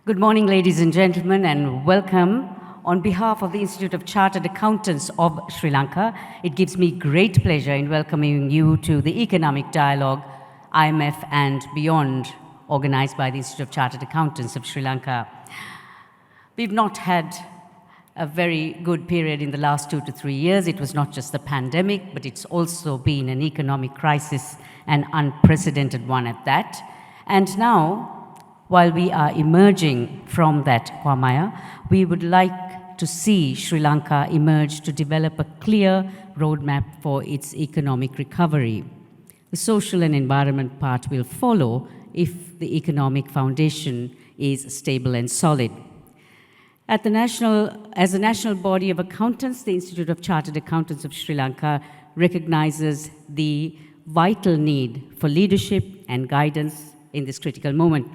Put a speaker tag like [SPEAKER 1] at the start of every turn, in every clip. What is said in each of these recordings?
[SPEAKER 1] Good morning, ladies and gentlemen, and welcome. On behalf of the Institute of Chartered Accountants of Sri Lanka, it gives me great pleasure in welcoming you to the Economic Dialogue, IMF and Beyond, organized by the Institute of Chartered Accountants of Sri Lanka. We've not had a very good period in the last 2 to 3 years. It was not just the pandemic, but it's also been an economic crisis, an unprecedented one at that. And now, while we are emerging from that quagmire, we would like to see Sri Lanka emerge to develop a clear roadmap for its economic recovery. The social and environment part will follow if the economic foundation is stable and solid. As a national body of accountants, the Institute of Chartered Accountants of Sri Lanka recognizes the vital need for leadership and guidance in this critical moment.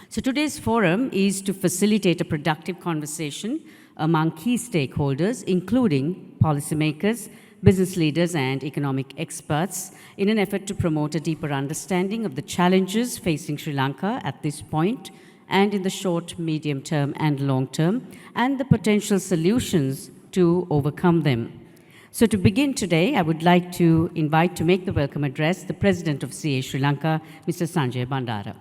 [SPEAKER 1] So today's forum is to facilitate a productive conversation among key stakeholders, including policymakers, business leaders, and economic experts, in an effort to promote a deeper understanding of the challenges facing Sri Lanka at this point, and in the short, medium term, and long term, and the potential solutions to overcome them. So to begin today, I would like to invite to make the welcome address the President of CA Sri Lanka, Mr. Sanjay Bandara.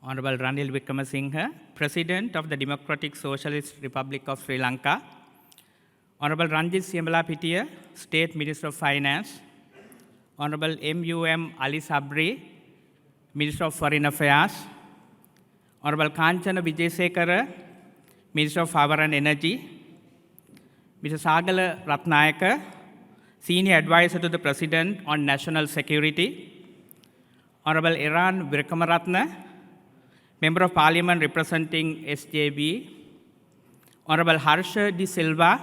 [SPEAKER 2] Honorable Ranil Wickremesinghe, President of the Democratic Socialist Republic of Sri Lanka, Honorable Ranjit Siamalapitiya, State Minister of Finance, Honorable M.U.M. Ali Sabri, Minister of Foreign Affairs, Honorable Kanchana Wijesekara, Minister of Power and Energy, Mr. Sagala Ratnayaka, Senior Advisor to the President on National Security, Honorable Iran Virkamaratna, Member of Parliament representing SJB, Honorable Harsha De Silva,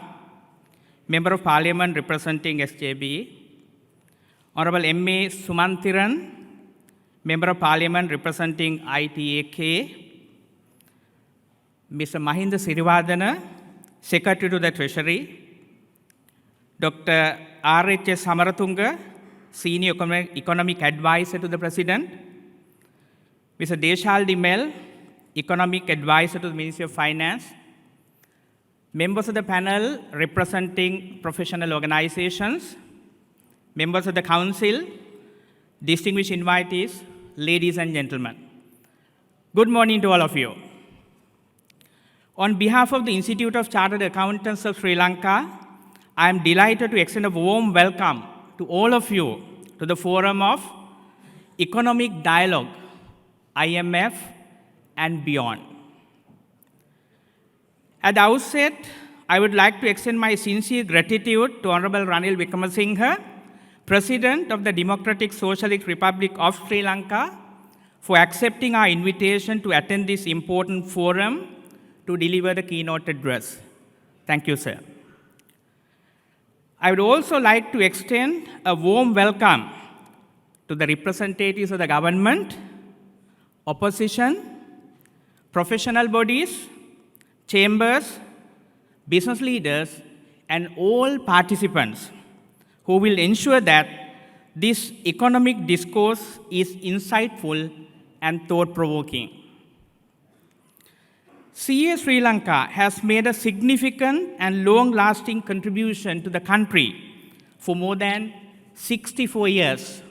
[SPEAKER 2] Member of Parliament representing SJB, Honorable M.A. Sumanthiran, Member of Parliament representing ITAK, Mr. Mahinda Siriwadana, Secretary to the Treasury, Dr. R.H.S. Samaratunga, Senior Economic Advisor to the President, Mr. Deshal Dimel, Economic Advisor to the Ministry of Finance, members of the panel representing professional organizations, members of the Council, distinguished invitees, ladies and gentlemen. Good morning to all of you. On behalf of the Institute of Chartered Accountants of Sri Lanka, I am delighted to extend a warm welcome to all of you to the forum of Economic Dialogue, IMF and Beyond. At the outset, I would like to extend my sincere gratitude to Honorable Ranil Wickremesinghe, President of the Democratic Socialist Republic of Sri Lanka, for accepting our invitation to attend this important forum to deliver the keynote address. Thank you, sir. I would also like to extend a warm welcome to the representatives of the government, opposition, professional bodies, chambers, business leaders, and all participants who will ensure that this economic discourse is insightful and thought-provoking. CA Sri Lanka has made a significant and long-lasting contribution to the country for more than 64 years.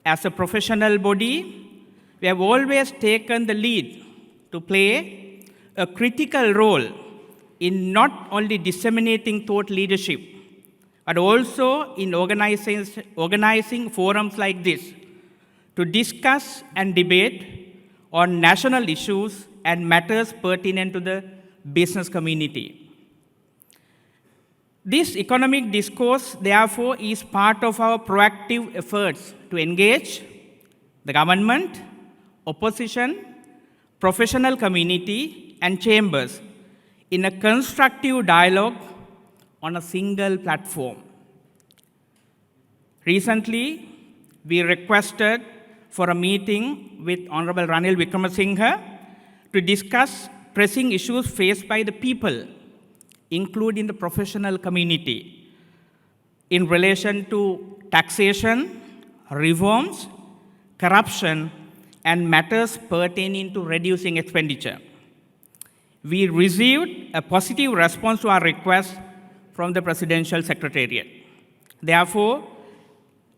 [SPEAKER 2] As a professional body, we have always taken the lead to play a critical role in not only disseminating thought leadership, but also in organizing forums like this to discuss and debate on national issues and matters pertinent to the business community. This economic discourse, therefore, is part of our proactive efforts to engage the government, opposition, professional community, and chambers in a constructive dialogue on a single platform. Recently, we requested for a meeting with Honorable Ranil Wickremesinghe to discuss pressing issues faced by the people, including the professional community, in relation to taxation, reforms, corruption, and matters pertaining to reducing expenditure. We received a positive response to our request from the Presidential Secretariat. Therefore,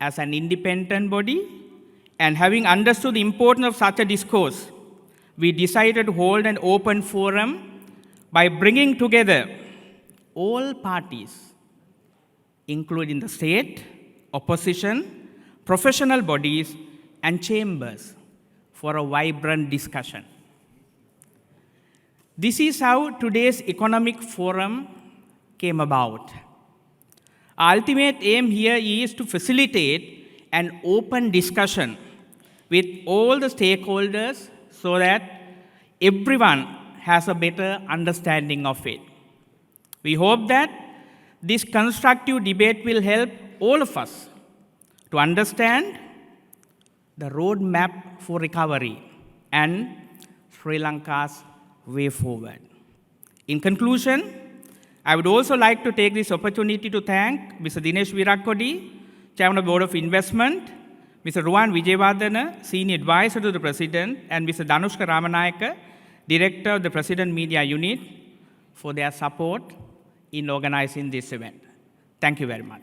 [SPEAKER 2] as an independent body, and having understood the importance of such a discourse, we decided to hold an open forum by bringing together all parties, including the state, opposition, professional bodies, and chambers, for a vibrant discussion. This is how today's economic forum came about. Our ultimate aim here is to facilitate an open discussion with all the stakeholders so that everyone has a better understanding of it. We hope that this constructive debate will help all of us to understand the roadmap for recovery and Sri Lanka's way forward. In conclusion, I would also like to take this opportunity to thank Mr. Dinesh Wirakkodi, Chairman of the Board of Investment, Mr. Ruwan Wijewardena, Senior Advisor to the President, and Mr. Danushka Ramanayaka, Director of the President Media Unit, for their support in organizing this event. Thank you very much.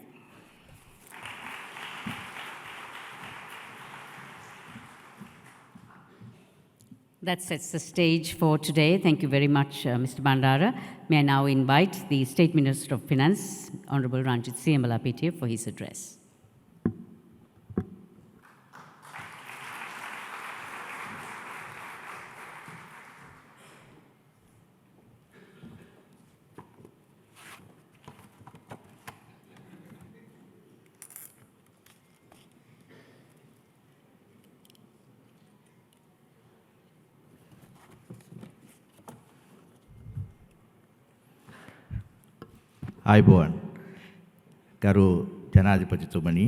[SPEAKER 1] That sets the stage for today. Thank you very much, Mr. Bandara. May I now invite the State Minister of Finance, Honorable Ranjit Siyamalapitiya, for his address.
[SPEAKER 3] අයිබෝන් ගරු ජනාධිපතිතුමනි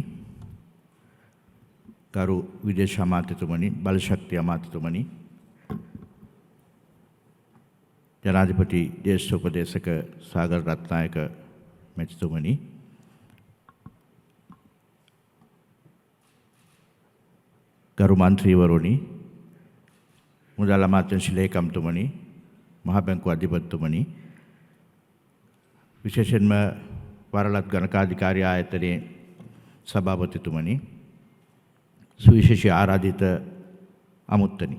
[SPEAKER 3] ගරු විදේශ අමාත්‍යතුමනි බලශක්ති අමාත්‍යතුමනි ජනාධිපති ජ්‍යෙෂ්ඨ උපදේශක සාගර රත්නායක මැතිතුමනි ගරු මන්ත්‍රීවරුනි මුදල් අමාත්‍යාංශ ලේකම්තුමනි මහ බැංකුව අධිපතිතුමනි විශේෂයෙන්ම වරලත් ගණකාධිකාරී ආයතනයේ සභාපතිතුමනි සුවිශේෂී ආරාධිත අමුත්තනි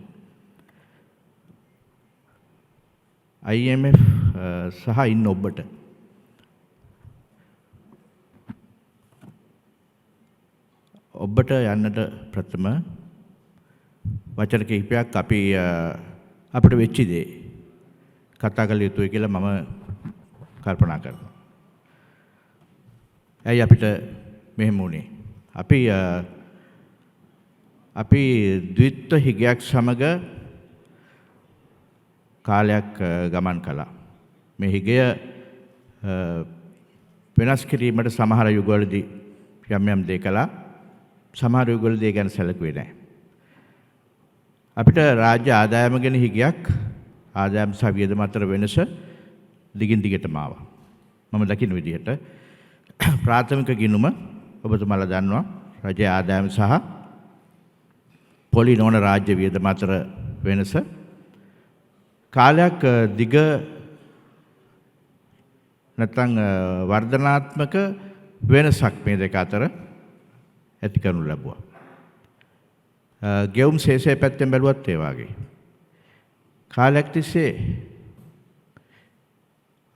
[SPEAKER 3] IMF සහ ඉන්න ඔබට යන්නට ප්‍රථම වචන කිහිපයක් අපි අපිට වෙච්ච දේ කතා කළ යුතුයි කියලා මම කල්පනා කරනවා. ඇයි අපිට මෙහෙම වුණේ? අපි ද්විත්ව හිගයක් සමග කාලයක් ගමන් කළා. මේ හිගය වෙනස් කිරීමට සමහර යුගවලදී යම් දේ කළා. සමහර යුගවලදී ගැන සැලකුවේ නැහැ. අපිට රාජ්‍ය ආදායම ගැන හිගයක් ආදායම් සහ වියදම අතර වෙනස දිගින් දිගටම ආවා. මම දකින්න විදිහට ප්‍රාථමික ගිණුම ඔබතුමාලා දන්නවා රජයේ ආදායම සහ පොලි නොවන රාජ්‍ය වියදම අතර වෙනස කාලයක් දිග නැත්නම් වර්ධනාත්මක වෙනසක් මේ දෙක අතර ඇති කරනු ලැබුවා. ගෙවුම් ශේෂය පැත්තෙන් බැලුවත් ඒ වගේ. කාලයක් තිස්සේ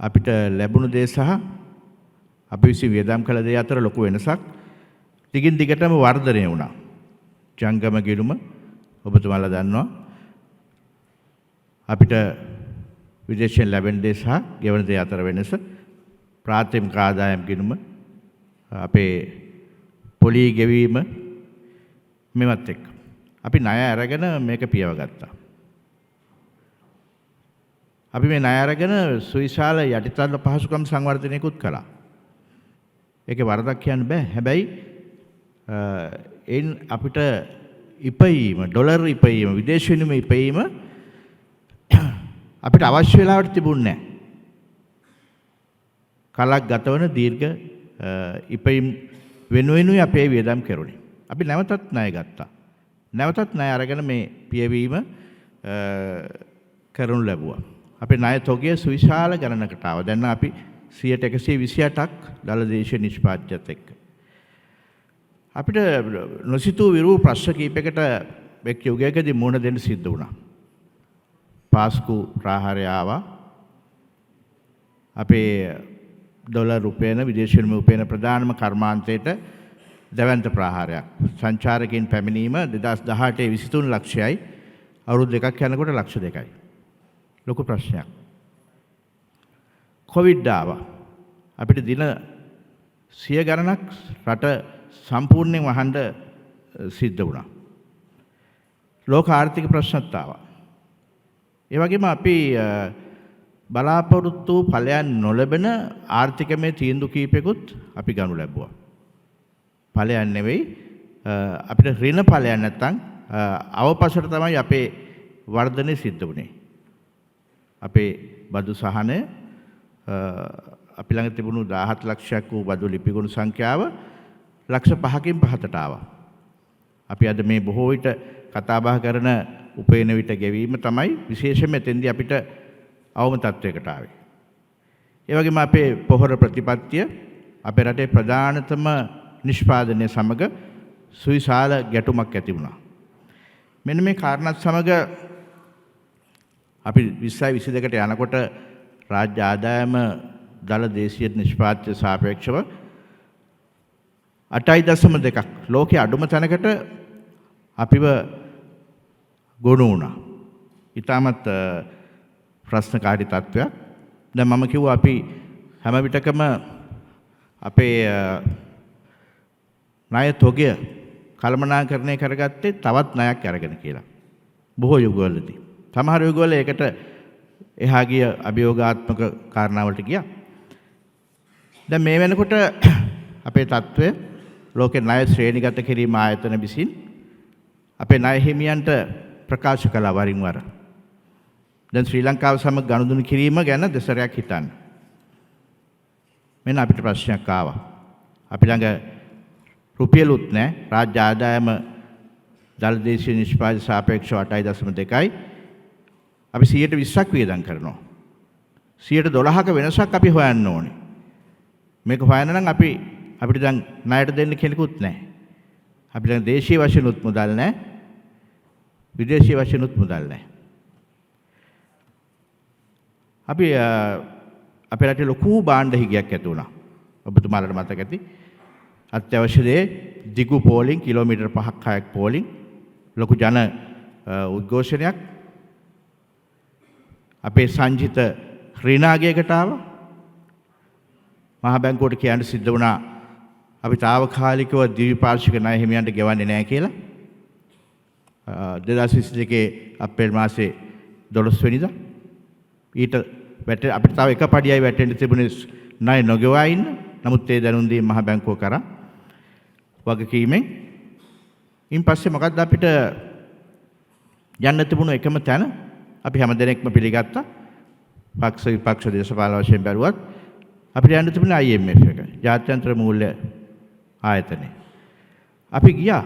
[SPEAKER 3] අපිට ලැබුණු දේ සහ අපි විසින් වියදම් කළ දේ අතර ලොකු වෙනසක් දිගින් දිගටම වර්ධනය වුණා. ජංගම ගිණුම ඔබතුමාලා දන්නවා අපිට විදේශයෙන් ලැබෙන දේ සහ ගෙවන දේ අතර වෙනස ප්‍රාථමික ආදායම් ගිණුම අපේ පොලි ගෙවීම මේවත් එක්ක අපි ණය අරගෙන මේක පියව ගත්තා. අපි මේ ණය අරගෙන සුවිශාල යටිතල පහසුකම් සංවර්ධනයකුත් කළා. ඒකේ වරදක් කියන්න බෑ. හැබැයි එන් අපිට ඉපයීම ඩොලර් ඉපයීම විදේශ විනිමය ඉපයීම අපිට අවශ්‍ය වෙලාවට තිබුණේ නැහැ. කලක් ගතවන දීර්ඝ ඉපයීම් වෙනුවෙනුයි අපේ වියදම් කෙරුණේ. අපි නැවතත් ණය ගත්තා. නැවතත් ණය අරගෙන මේ පියවීම කරනු ලැබුවා. අපේ ණය තොගය සුවිශාල ගණනකට ආවා. දැන් අපි 128ක් දළදේශීය නිෂ්පාද්‍යයත් එක්ක. අපිට නොසිතූ විරූ ප්‍රශ්න කීපයකට එක් යුගයකදී මුහුණ දෙන්න සිද්ධ වුණා. පාස්කු ප්‍රාහාරය ආවා. අපේ ඩොලර් උපයන විදේශ විනිමය උපයන ප්‍රධානම කර්මාන්තයට දැවැන්ත ප්‍රාහාරයක්. සංචාරකයන් පැමිණීම 2018 23 ලක්ෂයයි අවුරුදු දෙකක් යනකොට ලක්ෂ 2යි. ලොකු ප්‍රශ්නයක්. කොවිඩ් ආවා. අපිට දින 100 ගණනක් රට සම්පූර්ණයෙන් වහන්න සිද්ධ වුණා. ලෝක ආර්ථික ප්‍රශ්නත් ආවා. ඒ වගේම අපි බලාපොරොත්තු ඵලයන් නොලැබෙන ආර්ථිකමය තීන්දුව කීපයකුත් අපි ගනු ලැබුවා. ඵලයන් නෙවෙයි අපිට ඍණ ඵලයන් නැත්තම් අවපසට තමයි අපේ වර්ධනය සිද්ධ වුණේ. අපේ බදු සහනය අපි ළඟ තිබුණු 17 ලක්ෂයක් වූ බදු ලිපිගුණ සංඛ්‍යාව ලක්ෂ 5කින් පහතට ආවා. අපි අද මේ බොහෝ විට කතා බහ කරන උපයන විට ගෙවීම තමයි විශේෂයෙන්ම එතෙන්දී අපිට අවම තත්වයකට ආවේ. ඒ වගේම අපේ පොහොර ප්‍රතිපත්තිය අපේ රටේ ප්‍රධානතම නිෂ්පාදනය සමග සුවිශාල ගැටුමක් ඇති වුණා. මෙන්න මේ කාරණාත් සමග අපි 20 22කට යනකොට රාජ්‍ය ආදායම දළ දේශීය නිෂ්පාද්‍ය සාපේක්ෂව 8.2ක් ලෝකයේ අඩුම තැනකට අපිව ගොනු වුණා. ඊටමත් ප්‍රශ්නකාරී තත්වයක්. දැන් මම කිව්වා අපි හැම විටකම අපේ ණය තොගය කළමනාකරණය කරගත්තේ තවත් ණයක් අරගෙන කියලා. බොහෝ යුගවලදී. සමහර යුගවල ඒකට එහා ගිය අභියෝගාත්මක කාරණාවලට ගියා. දැන් මේ වෙනකොට අපේ තත්වය ලෝකේ ණය ශ්‍රේණිගත කිරීම ආයතන විසින් අපේ ණය හිමියන්ට ප්‍රකාශ කළා වරින් වර. දැන් ශ්‍රී ලංකාව සමග ගනුදෙනු කිරීම ගැන දෙසරයක් හිතන්න. මෙන්න අපිට ප්‍රශ්නයක් ආවා. අපි ළඟ රුපියලුත් නැහැ. රාජ්‍ය ආදායම දළදේශීය නිෂ්පාදන සාපේක්ෂව 8.2යි. අපි 120ක් වියදම් කරනවා. 112ක වෙනසක් අපි හොයන්න ඕනේ. මේක හොයන්න නම් අපිට දැන් ණයට දෙන්න කෙනෙකුත් නැහැ. අපිට දැන් දේශීය වශයෙන් උත් මුදල් නැහැ. විදේශීය වශයෙන් උත් මුදල් නැහැ. අපි අපේ රටේ ලොකු භාණ්ඩ හිගයක් ඇති වුණා. ඔබතුමාලට මතක ඇති. අත්‍යවශ්‍ය දේ දිගු පෝලිං කිලෝමීටර් 5ක් 6ක් පෝලිං ලොකු ජන උද්ඝෝෂණයක් අපේ සංජිත ඍණාගයකට ආවා. මහ බැංකුවට කියන්න සිද්ධ වුණා අපි తాවකාලිකව ද්විපාර්ශ්වික ණය හිමියන්ට ගෙවන්නේ නැහැ කියලා. 2022 අප්‍රේල් මාසේ 12 වෙනිදා ඊට අපිට තව එක පඩියයි වැටෙන්න තිබුණේ ණය නොගෙවා ඉන්න. නමුත් ඒ දැනුම් දීම මහ බැංකුව කරා වගකීමෙන්. ඉන් පස්සේ මොකද්ද අපිට යන්න තිබුණු එකම තැන අපි හැමදෙනෙක්ම පිළිගත්තා. පක්ෂ විපක්ෂ දේශපාලන වශයෙන් බැලුවත් අපිට යන්න තිබුණේ IMF එක. ජාත්‍යන්තර මූල්‍ය ආයතනය. අපි ගියා.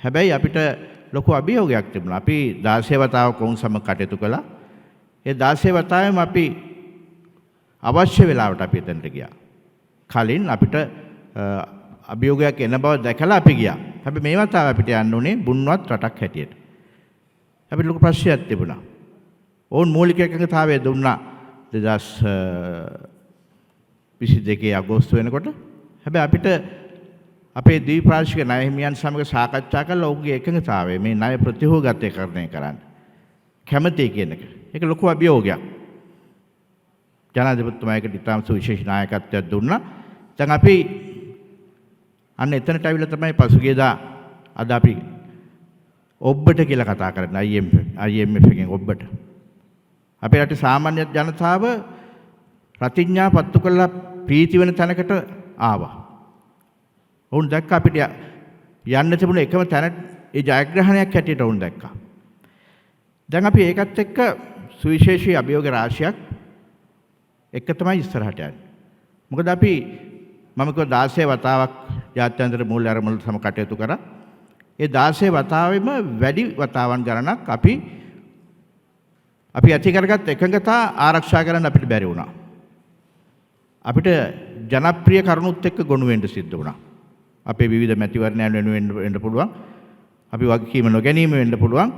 [SPEAKER 3] හැබැයි අපිට ලොකු අභියෝගයක් තිබුණා. අපි 16 වතාවක් ඔවුන් සමග කටයුතු කළා. ඒ 16 වතාවෙම අපි අවශ්‍ය වෙලාවට අපි එතනට ගියා. කලින් අපිට අභියෝගයක් එන බව දැකලා අපි ගියා. හැබැයි මේ වතාව අපිට යන්න උනේ බුන්වත් රටක් හැටියට. අපිට ලොකු ප්‍රශ්නයක් තිබුණා. ඔවුන් මූලික එකඟතාවය දුන්නා 2022 අගෝස්තු වෙනකොට. හැබැයි අපිට අපේ ද්විපාර්ශ්වික ණය හිමියන් සමග සාකච්ඡා කරලා ඔවුන්ගේ එකඟතාවය මේ ණය ප්‍රතිහෝගතකරණය කරන්න කැමැති කියන එක. ඒක ලොකු අභියෝගයක්. ජනාධිපතිතුමා ඒකට ඉතාම සුවිශේෂ නායකත්වයක් දුන්නා. දැන් අපි අන්න එතනට අවිලා තමයි පසුගියදා අද අපි ඔබ්බට කියලා කතා කරන්නේ IMF එකෙන් ඔබ්බට. අපේ රටේ සාමාන්‍ය ජනතාව ප්‍රතිඥා පත්තු කරලා ප්‍රීති වෙන තැනකට ආවා. ඔවුන් දැක්ක අපිට යන්න තිබුණ එකම තැන ඒ ජයග්‍රහණයක් හැටියට වුණ දැක්කා. දැන් අපි ඒකත් එක්ක සුවිශේෂී අභියෝග රාශියක් එක තමයි ඉස්සරහට යන්නේ. මොකද අපි මම කිව්වා 16 වතාවක් ජාත්‍යන්තර මූල්‍ය අරමුණු සම කටයුතු කරා. ඒ 16 වතාවෙම වැඩි වතාවන් ගණනක් අපි ඇති කරගත් එකඟතා ආරක්ෂා කරන්න අපිට බැරි වුණා. අපිට ජනප්‍රිය කරුණුත් එක්ක ගොනු වෙන්න සිද්ධ වුණා. අපේ විවිධ මැතිවරණයන් වෙනුවෙන් වෙන්න පුළුවන්. අපි වගකීම නොගැනීම වෙන්න පුළුවන්.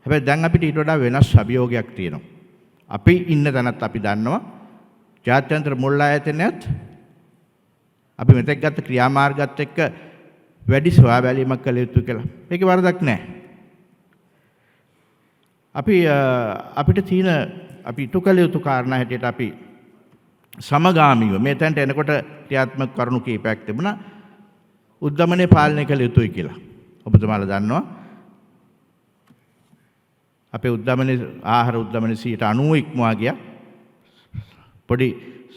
[SPEAKER 3] හැබැයි දැන් අපිට ඊට වඩා වෙනස් අභියෝගයක් තියෙනවා. අපි ඉන්න තැනත් අපි දන්නවා. ජාත්‍යන්තර මුල් ආයතනයත් අපි මෙතෙක් ගත්ත ක්‍රියාමාර්ගات එක්ක වැඩි සොයා බැලීමක් කළ යුතු කියලා. ඒකේ වරදක් නැහැ. අපිට තියෙන අපි ඉටු කළ යුතු කාරණා හැටියට අපි සමගාමීව මේ තැනට එනකොට ක්‍රියාත්මක කරුණු කීපයක් තිබුණා. උද්දමනය පාලනය කළ යුතුයි කියලා. ඔබතුමාලා දන්නවා. අපේ ආහාර උද්දමනය 90% ඉක්මවා ගියා. පොඩි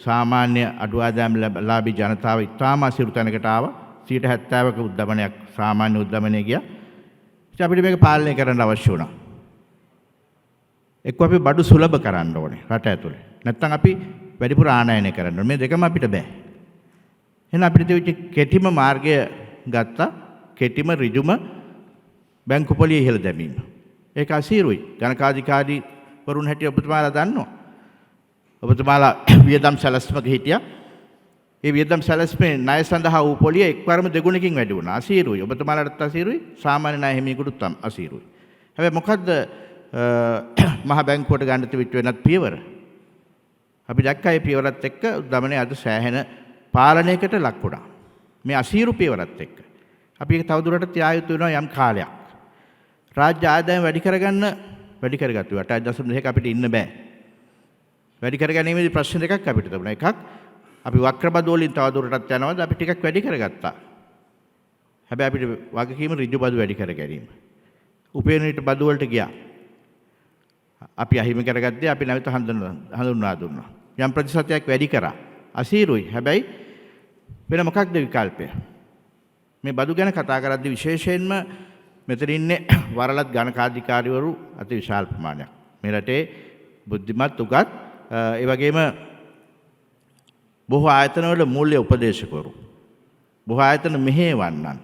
[SPEAKER 3] සාමාන්‍ය අඩු ආදායම් ලාභී ජනතාව ඉතාම අසිරු තැනකට ආවා. 70%ක උද්දමනයක් සාමාන්‍ය උද්දමනය ගියා. ඉතින් අපිට මේක පාලනය කරන්න අවශ්‍ය වුණා. එක්ක අපි බඩු සුලභ කරන්න ඕනේ රට ඇතුලේ. නැත්නම් අපි වැඩිපුර ආනයනය කරන්න ඕනේ. මේ දෙකම අපිට බෑ. එහෙනම් අපිට තිබිච්ච කෙටිම මාර්ගය ගත්තා. කෙටිම ඍජුම බැංකු පොලිය ඉහළ දැමීම. ඒක අසීරුයි. ගණකාධිකාරී වරුන් හැටියට ඔබතුමාලා දන්නවා. ඔබතුමාලා වියදම් සැලැස්මක හිටියා. ඒ වියදම් සැලැස්මේ ණය සඳහා වූ පොලිය එක්වරම දෙගුණකින් වැඩි වුණා. අසීරුයි. ඔබතුමාලාටත් අසීරුයි. සාමාන්‍ය ණය හිමියෙකුටත් අසීරුයි. හැබැයි මොකද්ද මහ බැංකුවට ගන්න තිබිච්ච වෙනත් පියවර? අපි දැක්කා මේ පියවරත් එක්ක උද්දමනය අද සෑහෙන පාලනයකට ලක් වුණා. මේ අසීරු පියවරත් එක්ක. අපි ඒක තවදුරටත් ත්‍යා යුතු වෙනවා යම් කාලයක්. රාජ්‍ය ආදායම වැඩි කරගත්තා. 8.2ක අපිට ඉන්න බෑ. වැඩි කරගැනීමේදී ප්‍රශ්න දෙකක් අපිට තිබුණා. එකක් අපි වක්‍රබදු වලින් තවදුරටත් යනවාද අපි ටිකක් වැඩි කරගත්තා. හැබැයි අපිට වගකීම ඍජු බදු වැඩි කර ගැනීම. උපයනීට බදු වලට ගියා. අපි අහිමි කරගත්තේ අපි නැවත හඳුන්වා දුන්නා. යම් ප්‍රතිශතයක් වැඩි කරා. අසීරුයි. හැබැයි වෙන මොකක්ද විකල්පය? මේ බදු ගැන කතා කරද්දී විශේෂයෙන්ම මෙතන ඉන්නේ වරලත් ගණකාධිකාරීවරු අති විශාල ප්‍රමාණයක්. මේ රටේ බුද්ධිමත් උගත් ඒ වගේම බොහෝ ආයතනවල මූල්‍ය උපදේශකවරු. බොහෝ ආයතන මෙහෙවන්නන්.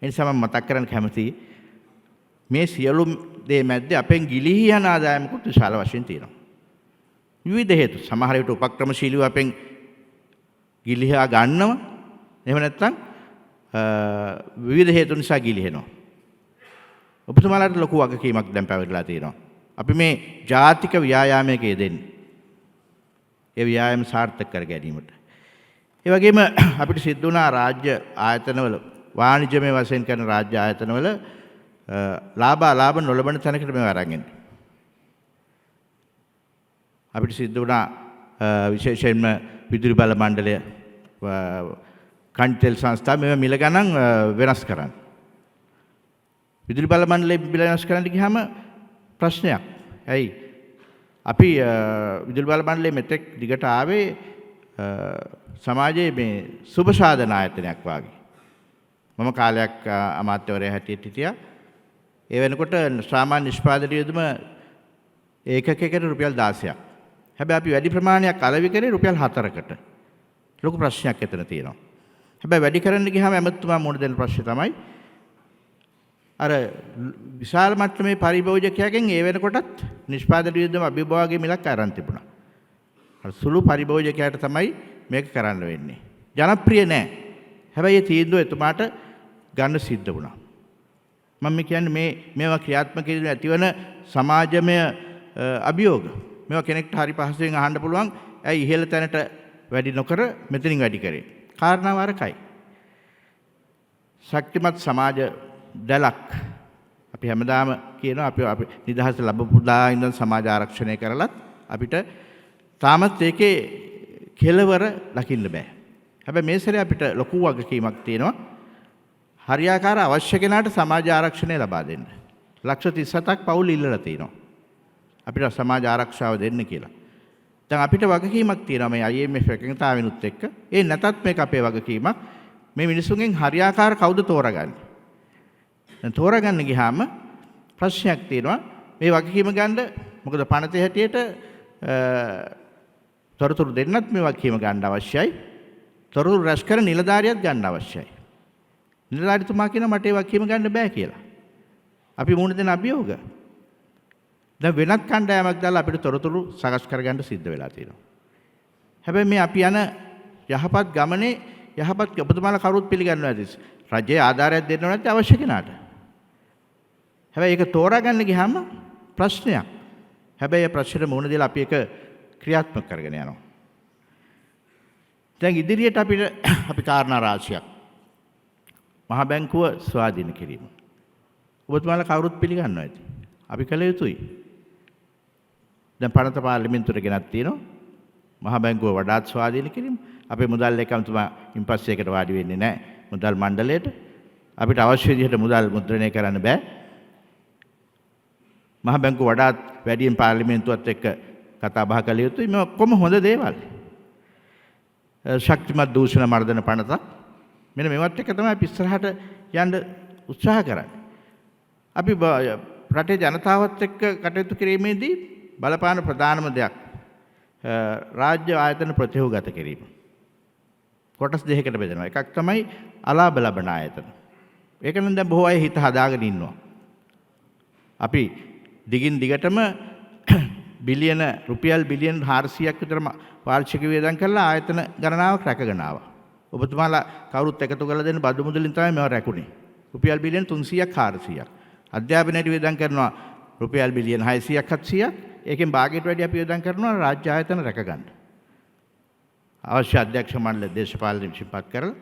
[SPEAKER 3] ඒ නිසා මම මතක් කරන්න කැමතියි මේ සියලු දේ මැද්දේ අපෙන් ගිලිහි යන ආදායමකුත් විශාල වශයෙන් තියෙනවා. විවිධ හේතු. සමහර විට උපක්‍රමශීලීව අපෙන් ගිලිහා ගන්නවා. එහෙම නැත්නම් විවිධ හේතු නිසා ගිලිහෙනවා. ඔබතුමාලාට ලොකු වගකීමක් දැන් පැවරලා තියෙනවා. අපි මේ ජාතික ව්‍යායාමයක යෙදෙන්නේ. ඒ ව්‍යායාම සාර්ථක කර ගැනීමට. ඒ වගේම අපිට සිද්ධ වුණා රාජ්‍ය ආයතනවල වාණිජමය වශයෙන් කරන රාජ්‍ය ආයතනවල ලාභ නොලබන තැනකට මේව අරන් එන්න. අපිට සිද්ධ වුණා විශේෂයෙන්ම විදුලි බල මණ්ඩලය කන්ටෙල් සංස්ථා මේව මිල ගණන් වෙනස් කරන්න. විදුලි බල මණ්ඩලය මිල වෙනස් කරන්න ගියාම ප්‍රශ්නයක්. ඇයි? අපි විදුලි බල මණ්ඩලය මෙතෙක් දිගට ආවේ සමාජයේ මේ සුබ සාධන ආයතනයක් වාගේ. මම කාලයක් අමාත්‍යවරයා හැටියට හිටියා. ඒ වෙනකොට සාමාන්‍ය නිෂ්පාදන වියදම ඒකකයකට රුපියල් 16ක්. හැබැයි අපි වැඩි ප්‍රමාණයක් අලෙවි කරේ රුපියල් 4කට. ලොකු ප්‍රශ්නයක් එතන තියෙනවා. හැබැයි වැඩි කරන්න ගියාම ඇමතුමා මුණ දෙන ප්‍රශ්නේ තමයි අර විශාල මට්ටමේ පරිභෝජකයාගෙන් ඒ වෙනකොටත් නිෂ්පාදන වියදම අභිභාගයේ මිලක් අරන් තිබුණා. අර සුළු පරිභෝජකයාට තමයි මේක කරන්න වෙන්නේ. ජනප්‍රිය නෑ. හැබැයි ඒ තීන්දුව එතුමාට ගන්න සිද්ධ වුණා. මම කියන්නේ මේවා ක්‍රියාත්මක කිරීම ඇතිවන සමාජමය අභියෝග. මේවා කෙනෙක්ට හරි පහසුවෙන් අහන්න පුළුවන්. ඇයි ඉහළ තැනට වැඩි නොකර මෙතනින් වැඩි කරේ? කාරණාව අරකයි. ශක්තිමත් සමාජ දැලක් අපි හැමදාම කියනවා අපි නිදහස ලැබපු දා ඉඳන් සමාජ ආරක්ෂණය කරලත් අපිට තාමත් ඒකේ කෙලවර දකින්න බෑ. හැබැයි මේ සැරේ අපිට ලොකු වගකීමක් තියෙනවා. හරියාකාර අවශ්‍ය කෙනාට සමාජ ආරක්ෂණය ලබා දෙන්න. ලක්ෂ 37ක් පවුල් ඉල්ලලා තියෙනවා. අපිට සමාජ ආරක්ෂාව දෙන්න කියලා. දැන් අපිට වගකීමක් තියෙනවා මේ IMF එකඟතාවෙනුත් එක්ක. ඒ නැතත් මේක අපේ වගකීමක්. මේ මිනිසුන්ගෙන් හරියාකාර කවුද තෝරගන්නේ? දැන් තෝරගන්න ගියාම ප්‍රශ්නයක් තියෙනවා. මේ වගකීම ගන්න මොකද පනතේ හැටියට තොරතුරු දෙන්නත් මේ වගකීම ගන්න අවශ්‍යයි. තොරතුරු රැස් කර නිලධාරියත් ගන්න අවශ්‍යයි. නිලධාරිතුමා කියනවා මට ඒ වගකීම ගන්න බෑ කියලා. අපි මුණ දෙන අභියෝග. දැන් වෙනත් කණ්ඩායමක් දාලා අපිට තොරතුරු සකස් කරගන්න සිද්ධ වෙලා තියෙනවා. හැබැයි මේ අපි යන යහපත් ගමනේ යහපත් ඔබතුමාලා කවුරුත් පිළිගන්නවා ඇති. රජයේ ආධාරයක් දෙන්නව නැත්නම් අවශ්‍ය කෙනාට. හැබැයි ඒක තෝරාගන්න ගියාම ප්‍රශ්නයක්. හැබැයි ඒ ප්‍රශ්නෙට මුහුණ දීලා අපි ඒක ක්‍රියාත්මක කරගෙන යනවා. දැන් ඉදිරියට අපි කාරණා රාශියක්. මහ බැංකුව ස්වාධීන කිරීම. ඔබතුමාලා කවුරුත් පිළිගන්නවා ඇති. අපි කළ යුතුයි. දැන් පනත පාර්ලිමේන්තුවට ගෙනත් තියෙනවා. මහ බැංකුව වඩාත් ස්වාධීන කිරීම. අපේ මුදල් ලේකම්තුමා ඉම්පස්සයකට වාඩි වෙන්නේ නැහැ මුදල් මණ්ඩලයට. අපිට අවශ්‍ය විදිහට මුදල් මුද්‍රණය කරන්න බෑ. මහ බැංකුව වඩාත් වැඩියෙන් පාර්ලිමේන්තුවත් එක්ක කතා බහ කළ යුතුයි. මේ ඔක්කොම හොඳ දේවල්. ශක්තිමත් දූෂණ මර්දන පනතක්. මෙන්න මේවත් එක්ක තමයි අපි ඉස්සරහට යන්න උත්සාහ කරන්නේ. අපි රටේ ජනතාවත් එක්ක කටයුතු කිරීමේදී බලපාන ප්‍රධානම දෙයක් රාජ්‍ය ආයතන ප්‍රතිහුගත කිරීම. කොටස් දෙකකට බෙදෙනවා. එකක් තමයි අලාභ ලබන ආයතන. ඒක නම් දැන් බොහෝ අය හිත හදාගෙන ඉන්නවා. අපි දිගින් දිගටම බිලියන රුපියල් බිලියන 400ක් විතර වාර්ෂික වියදම් කරලා ආයතන ගණනාවක් රැකගෙන ආවා. ඔබතුමාලා කවුරුත් එකතු කරලා දෙන බදු මුදලින් තමයි මේවා රැකුනේ. රුපියල් බිලියන 300ක් 400ක්. අධ්‍යාපනයට වියදම් කරනවා රුපියල් බිලියන 600ක් 700ක්. ඒකෙන් භාගයට වැඩි අපි වියදම් කරනවා රාජ්‍ය ආයතන රැකගන්න. අවශ්‍ය අධ්‍යක්ෂ මණ්ඩල දේශපාලන විසිපත් කරලා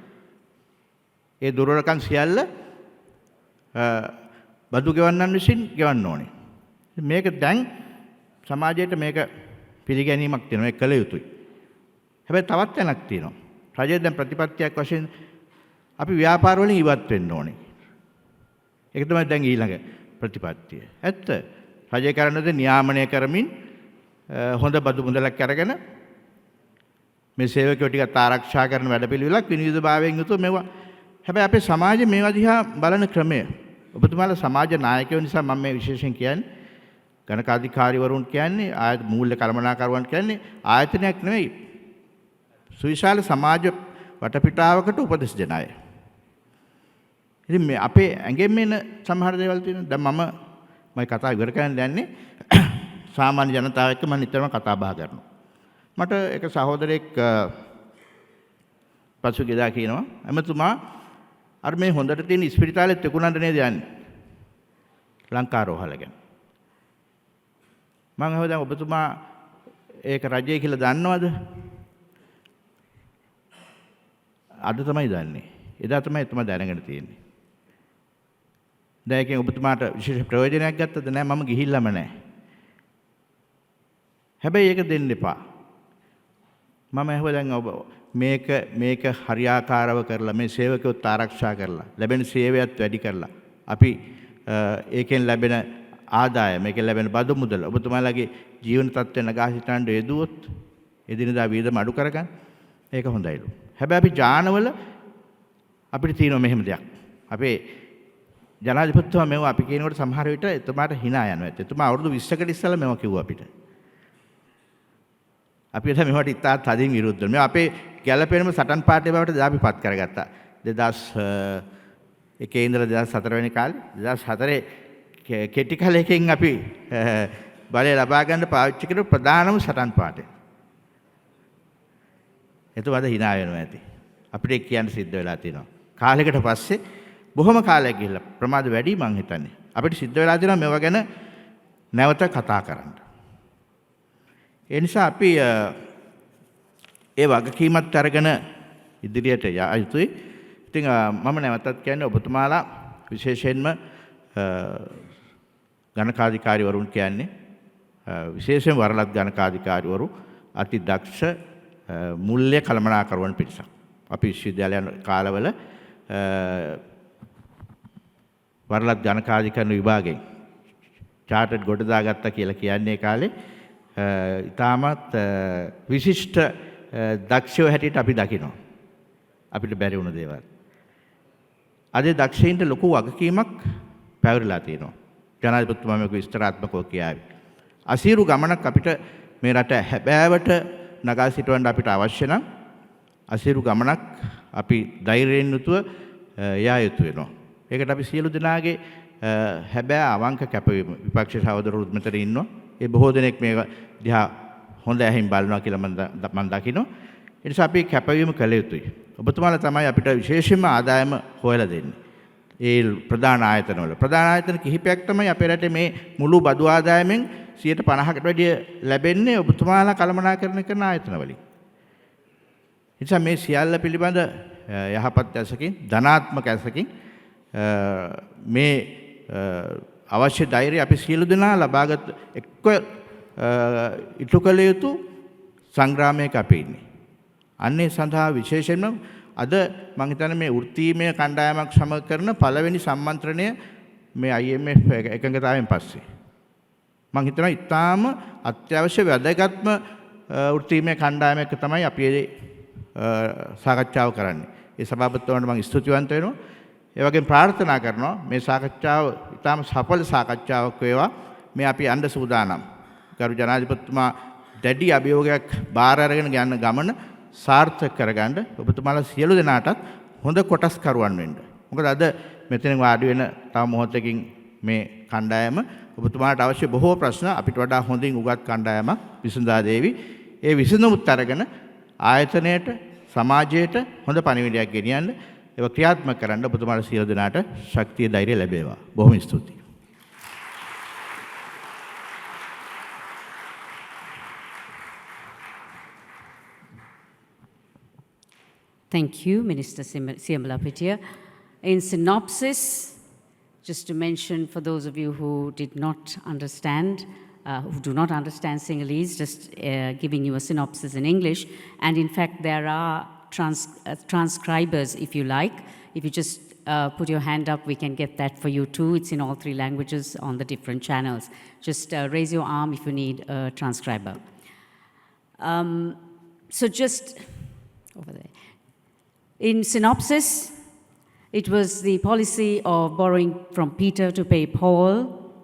[SPEAKER 3] ඒ දුර්වලකම් සියල්ල බදු ගෙවන්නන් විසින් ගෙවන්න ඕනේ. මේක දැන් සමාජයට මේක පිළිගැනීමක් තියෙනවා. ඒක කළ යුතුයි. හැබැයි තවත් තැනක් තියෙනවා. රජය දැන් ප්‍රතිපත්තියක් වශයෙන් අපි ව්‍යාපාර වලින් ඉවත් වෙන්න ඕනේ. ඒක තමයි දැන් ඊළඟ ප්‍රතිපත්තිය. ඇත්ත. රජය කරන්නේ නියාමනය කරමින් හොඳ බදු මුදලක් අරගෙන මේ සේවකයෝ ටිකත් ආරක්ෂා කරන වැඩපිළිවෙලක් විනිවිදභාවයෙන් යුතුව මේවා. හැබැයි අපේ සමාජයේ මේවා දිහා බලන ක්‍රමය ඔබතුමාලා සමාජ නායකයෝ නිසා මම මේ විශේෂයෙන් කියන්නේ ගණකාධිකාරිවරුන් කියන්නේ මූල්‍ය කළමනාකරුවන් කියන්නේ ආයතනයක් නෙවෙයි. සුවිශාල සමාජ වටපිටාවකට උපදෙස් දෙන අය. ඉතින් මේ අපේ ඇඟෙන් එන සමහර දේවල් තියෙනවා. දැන් මම කතා ඉවර කරන්න යන්නේ සාමාන්‍ය ජනතාව එක්ක මම නිතරම කතා බහ කරනවා. මට එක සහෝදරයෙක් පසුගියදා කියනවා එමතුමා අර මේ හොඳට තියෙන ඉස්පිරිතාලෙත් විකුණන්න නේද යන්නේ ලංකා රෝහල ගැන. මම අහුවා දැන් ඔබතුමා ඒක රජය කියලා දන්නවද? අද තමයි දන්නේ. එදා තමයි එතුමා දැනගෙන තියෙන්නේ. දැන් ඒකෙන් ඔබතුමාට විශේෂ ප්‍රයෝජනයක් ගත්තද? නෑ මම ගිහිල්ලාම නෑ. හැබැයි ඒක දෙන්න එපා. මම අහුවා දැන් ඔබ මේක හරියාකාරව කරලා මේ සේවකයොත් ආරක්ෂා කරලා ලැබෙන සේවයත් වැඩි කරලා අපි ඒකෙන් ලැබෙන ආදායම මේකෙන් ලැබෙන බදු මුදල ඔබතුමාලාගේ ජීවන තත්ත්වය නගා සිටන්න යෙදුවොත් එදිනදා වියදම අඩු කරගන්න ඒක හොඳයිලු. හැබැයි අපි ජානවල අපිට තියෙන මෙහෙම දෙයක්. අපේ ජනාධිපතිතුමා මේව අපි කියනකොට සමහර විට එතුමාට hina යනවා. එතුමා අවුරුදු 20කට ඉස්සෙල්ලා මේව කිව්වා අපිට. අපි එතන මේවට ඉතාලි තදින් විරුද්ධ වෙනවා. මේ අපේ ගැළපෙනම සටන් පාර්ටිය බවට දාපිපත් කරගත්තා. 2001 ඉඳලා 2004 වෙනි කාලේ 2004 කෙටි කාලයකින් අපි බලය ලබා ගන්න පාවිච්චි කරපු ප්‍රධානම සටන් පාර්ටිය. එතකොට hina වෙනවා ඇති. අපිට කියන්න සිද්ධ වෙලා තියෙනවා. කාලයකට පස්සේ බොහොම කාලයක් ගිහිල්ලා ප්‍රමාද වැඩි මං හිතන්නේ. අපිට සිද්ධ වෙලා තියෙනවා මේවා ගැන නැවත කතා කරන්න. ඒ නිසා අපි ඒ වගකීමත් අරගෙන ඉදිරියට යා යුතුයි. ඉතින් මම නැවතත් කියන්නේ ඔබතුමාලා විශේෂයෙන්ම ගණකාධිකාරිවරුන් කියන්නේ විශේෂයෙන් වරලත් ගණකාධිකාරිවරු අති දක්ෂ මූල්‍ය කළමනාකරුවන් පිරිසක්. අපි විශ්වවිද්‍යාලයන් කාලවල වරලත් ගණකාධිකරණ විභාගයෙන් චාටඩ් ගොඩ දාගත්තා කියලා කියන්නේ කාලේ ඉතාමත් විශිෂ්ට දක්ෂයෝ හැටියට අපි දකිනවා. අපිට බැරි වුණ දේවල්. අද දක්ෂයින්ට ලොකු වගකීමක් පැවරලා තියෙනවා. ජනාධිපතිතුමා මේක විස්තරාත්මකව කියාවේ. අසීරු ගමනක් අපිට මේ රට හැබෑවට නගා සිටවන්න අපිට අවශ්‍ය නම් අසීරු ගමනක් අපි ධෛර්යයෙන් යුතුව යා යුතු වෙනවා. ඒකට අපි සියලු දෙනාගේ හැබෑ අවංක කැපවීම විපක්ෂ සහෝදරවරුත් මෙතන ඉන්නවා. ඒ බොහෝ දෙනෙක් මේක දිහා හොඳ ඇහින් බලනවා කියලා මම දකිනවා. ඒ නිසා අපි කැපවීම කළ යුතුයි. ඔබතුමාලා තමයි අපිට විශේෂයෙන්ම ආදායම හොයලා දෙන්නේ. ඒ ප්‍රධාන ආයතනවල. ප්‍රධාන ආයතන කිහිපයක් තමයි අපේ රටේ මේ මුළු බදු ආදායමෙන් 50%කට වැඩිය ලැබෙන්නේ ඔබතුමාලා කළමනාකරණය කරන ආයතන වලින්. ඒ නිසා මේ සියල්ල පිළිබඳ යහපත් ඇසකින් ධනාත්මක ඇසකින් මේ අවශ්‍ය ධෛර්යය අපි සියලු දෙනා ලබාගත් එක්ක ඉටු කළ යුතු සංග්‍රාමයක අපි ඉන්නේ. අන්නේ සඳහා විශේෂයෙන්ම අද මම හිතන්නේ මේ වෘත්තීමය කණ්ඩායමක් සමග කරන පළවෙනි සම්මන්ත්‍රණය මේ IMF එකඟතාවයෙන් පස්සේ මම හිතනවා ඉතාම අත්‍යවශ්‍ය වැදගත්ම වෘත්තීමය කණ්ඩායමක තමයි අපි සාකච්ඡාව කරන්නේ. ඒ සභාපතිතුමාට මම ස්තුතිවන්ත වෙනවා. ඒ වගේම ප්‍රාර්ථනා කරනවා මේ සාකච්ඡාව ඉතාම සඵල සාකච්ඡාවක් වේවා. මේ අපි යන්න සූදානම්. ගරු ජනාධිපතිතුමා දැඩි අභියෝගයක් බාර අරගෙන යන ගමන සාර්ථක කරගන්න ඔබතුමාලා සියලු දෙනාටත් හොඳ කොටස්කරුවන් වෙන්න. මොකද අද මෙතන වාඩි වෙන තව මොහොතකින් මේ කණ්ඩායම ඔබතුමාට අවශ්‍ය බොහෝ ප්‍රශ්න අපිට වඩා හොඳින් උගත් කණ්ඩායමක් විසඳා දේවි. ඒ විසඳුමුත් අරගෙන ආයතනයට සමාජයට හොඳ පණිවිඩයක් ගෙනියන්න ඒක ක්‍රියාත්මක කරන්න ඔබතුමාලා සියලු දෙනාට ශක්තිය ධෛර්යය ලැබේවා. බොහොම ස්තුතියි.
[SPEAKER 1] Thank you, Minister Siambalapitiya. In synopsis, just to mention for those of you who did not understand, who do not understand Sinhalese, just giving you a synopsis in English. And in fact, there are transcribers, if you like. If you just put your hand up, we can get that for you too. It's in all 3 languages on the different channels. Just raise your arm if you need a transcriber. So just over there. In synopsis, it was the policy of borrowing from Peter to pay Paul,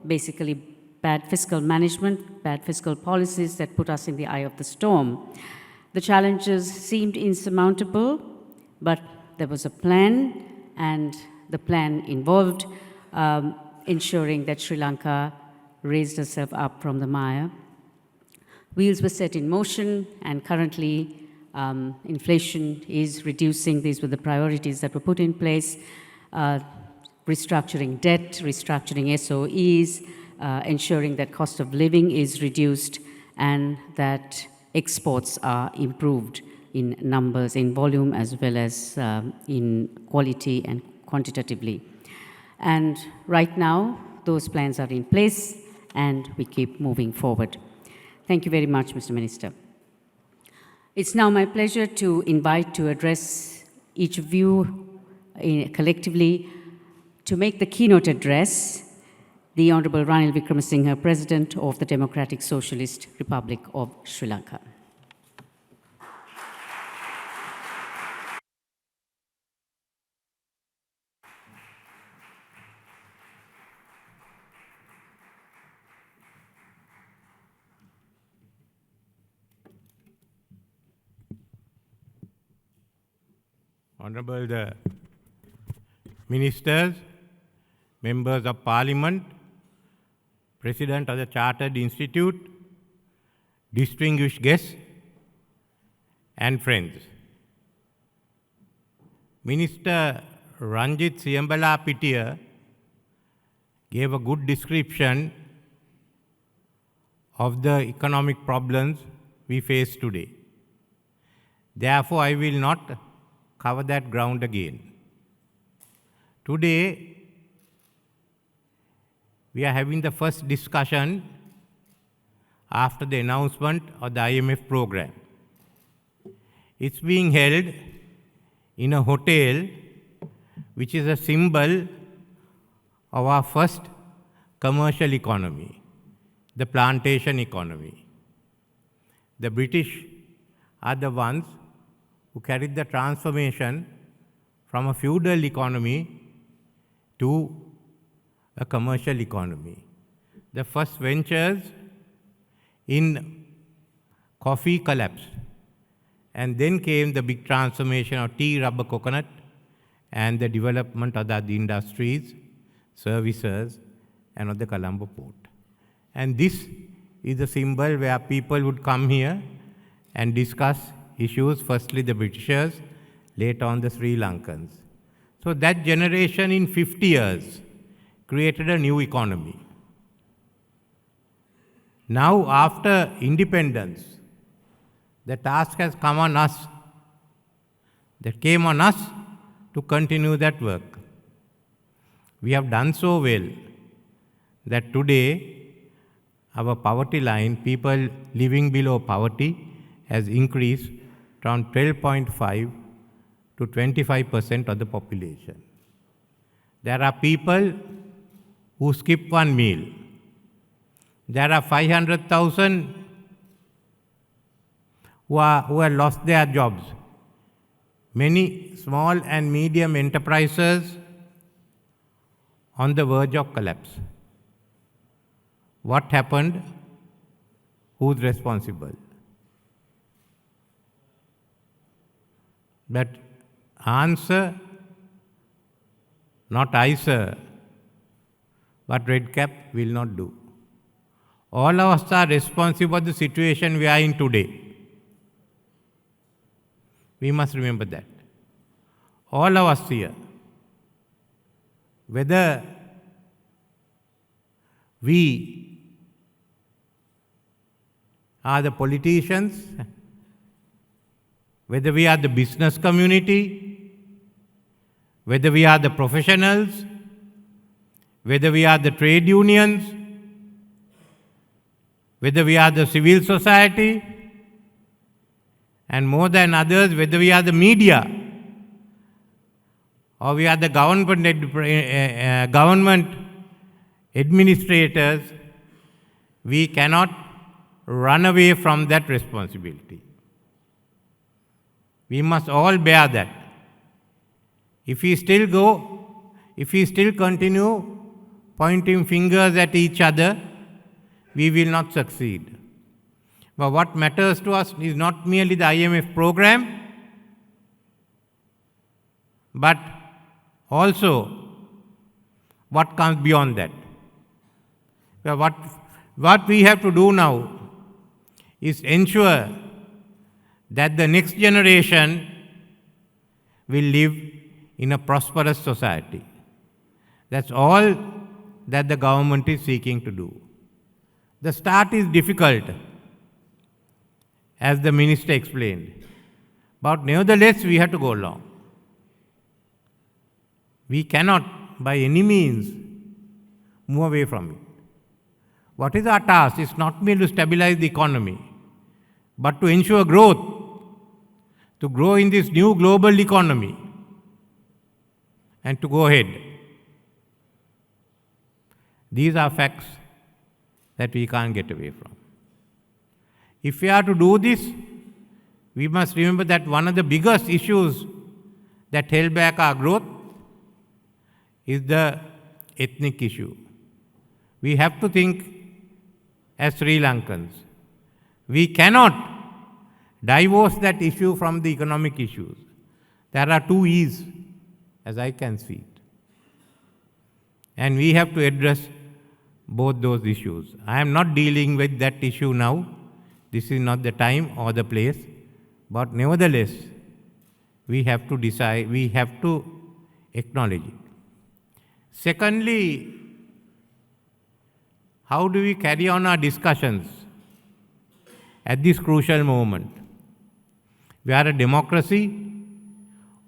[SPEAKER 1] basically bad fiscal management, bad fiscal policies that put us in the eye of the storm. The challenges seemed insurmountable, but there was a plan, and the plan involved ensuring that Sri Lanka raised herself up from the mire. Wheels were set in motion, and currently inflation is reducing. These were the priorities that were put in place. Restructuring debt, restructuring SOEs, ensuring that cost of living is reduced and that exports are improved in numbers, in volume, as well as in quality and quantitatively. And right now, those plans are in place and we keep moving forward. Thank you very much, Mr. Minister. It's now my pleasure to invite to address each of you collectively to make the keynote address the Honorable Ranil Wickremesinghe, President of the Democratic Socialist Republic of Sri Lanka.
[SPEAKER 4] Honorable the Ministers, Members of Parliament, President of the Chartered Institute, distinguished guests, and friends. Minister Ranjit Siambalapitiya gave a good description of the economic problems we face today. Therefore, I will not cover that ground again. Today, we are having the first discussion after the announcement of the IMF program. It's being held in a hotel which is a symbol of our first commercial economy, the plantation economy. The British are the ones who carried the transformation from a feudal economy to a commercial economy. The first ventures in coffee collapsed, and then came the big transformation of tea, rubber, coconut, and the development of the other industries, services, and of the Colombo port. And this is a symbol where people would come here and discuss issues, firstly the Britishers, later on the Sri Lankans. So that generation in 50 years created a new economy. Now, after independence, the task has come on us, that came on us to continue that work. We have done so well that today our poverty line, people living below poverty, has increased from 12.5 to 25% of the population. There are people who skip one meal. There are 500,000 who have lost their jobs. Many small and medium enterprises on the verge of collapse. What happened? Who's responsible? But answer, not I, sir, but Red Cap will not do. All of us are responsible for the situation we are in today. We must remember that. All of us here, whether we are the politicians, whether we are the business community, whether we are the professionals, whether we are the trade unions, whether we are the civil society, and more than others, whether we are the media, or we are the government administrators, we cannot run away from that responsibility. We must all bear that. If we still continue pointing fingers at each other, we will not succeed. But what matters to us is not merely the IMF program, but also what comes beyond that. What we have to do now is ensure that the next generation will live in a prosperous society. That's all that the government is seeking to do. The start is difficult, as the minister explained, but nevertheless we have to go along. We cannot by any means move away from it. What is our task? It's not merely to stabilize the economy, but to ensure growth, to grow in this new global economy, and to go ahead. These are facts that we can't get away from. If we are to do this, we must remember that one of the biggest issues that held back our growth is the ethnic issue. We have to think as Sri Lankans. We cannot divorce that issue from the economic issues. There are two E's, as I can see it. And we have to address both those issues. I am not dealing with that issue now. This is not the time or the place. But nevertheless, we have to decide, we have to acknowledge it. Secondly, how do we carry on our discussions at this crucial moment? We are a democracy.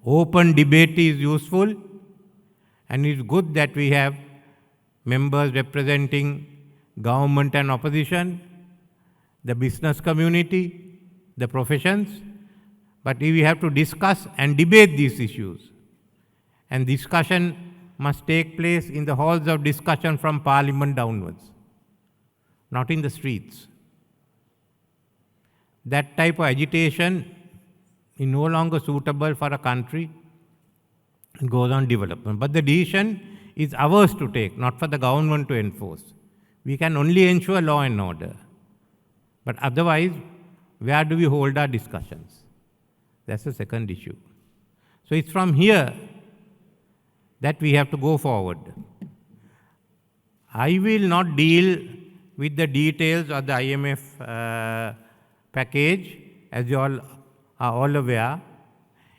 [SPEAKER 4] Open debate is useful, and it's good that we have members representing government and opposition, the business community, the professions, but we have to discuss and debate these issues. And discussion must take place in the halls of discussion from Parliament downwards, not in the streets. That type of agitation is no longer suitable for a country and goes on development. But the decision is ours to take, not for the government to enforce. We can only ensure law and order. But otherwise, where do we hold our discussions? That's the second issue. So it's from here that we have to go forward. I will not deal with the details of the IMF package. As you all are all aware,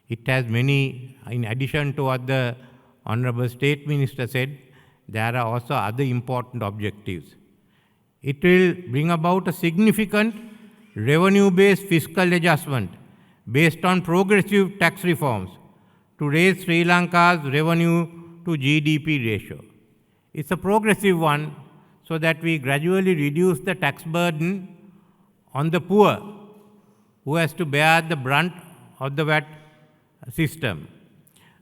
[SPEAKER 4] it has many, in addition to what the Honorable State Minister said, there are also other important objectives. It will bring about a significant revenue-based fiscal adjustment based on progressive tax reforms to raise Sri Lanka's revenue to GDP ratio. It's a progressive one so that we gradually reduce the tax burden on the poor who has to bear the brunt of the VAT system.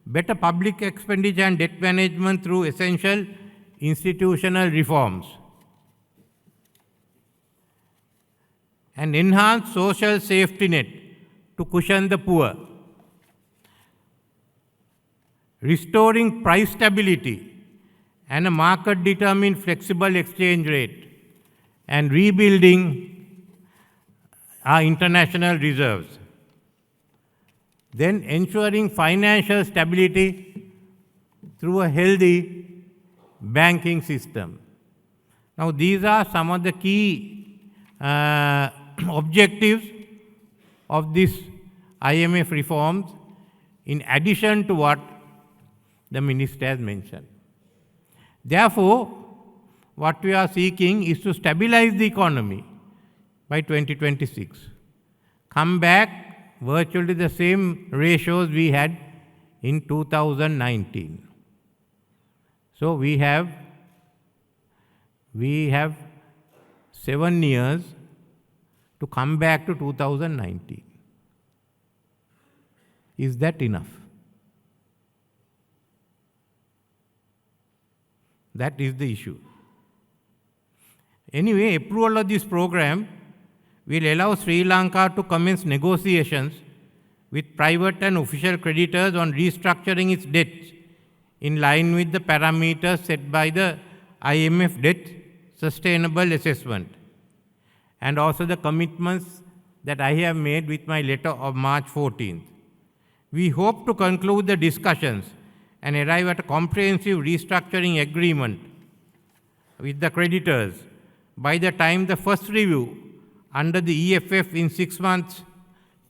[SPEAKER 4] Better public expenditure and debt management through essential institutional reforms. And enhance social safety net to cushion the poor. Restoring price stability and a market-determined flexible exchange rate, and rebuilding our international reserves. Then ensuring financial stability through a healthy banking system. Now, these are some of the key objectives of this IMF reforms, in addition to what the Minister has mentioned. Therefore, what we are seeking is to stabilize the economy by 2026. Come back virtually the same ratios we had in 2019. So we have 7 years to come back to 2019. Is that enough? That is the issue. Anyway, approval of this program will allow Sri Lanka to commence negotiations with private and official creditors on restructuring its debts in line with the parameters set by the IMF Debt Sustainable Assessment, and also the commitments that I have made with my letter of March 14th. We hope to conclude the discussions and arrive at a comprehensive restructuring agreement with the creditors by the time the first review under the EFF in 6 months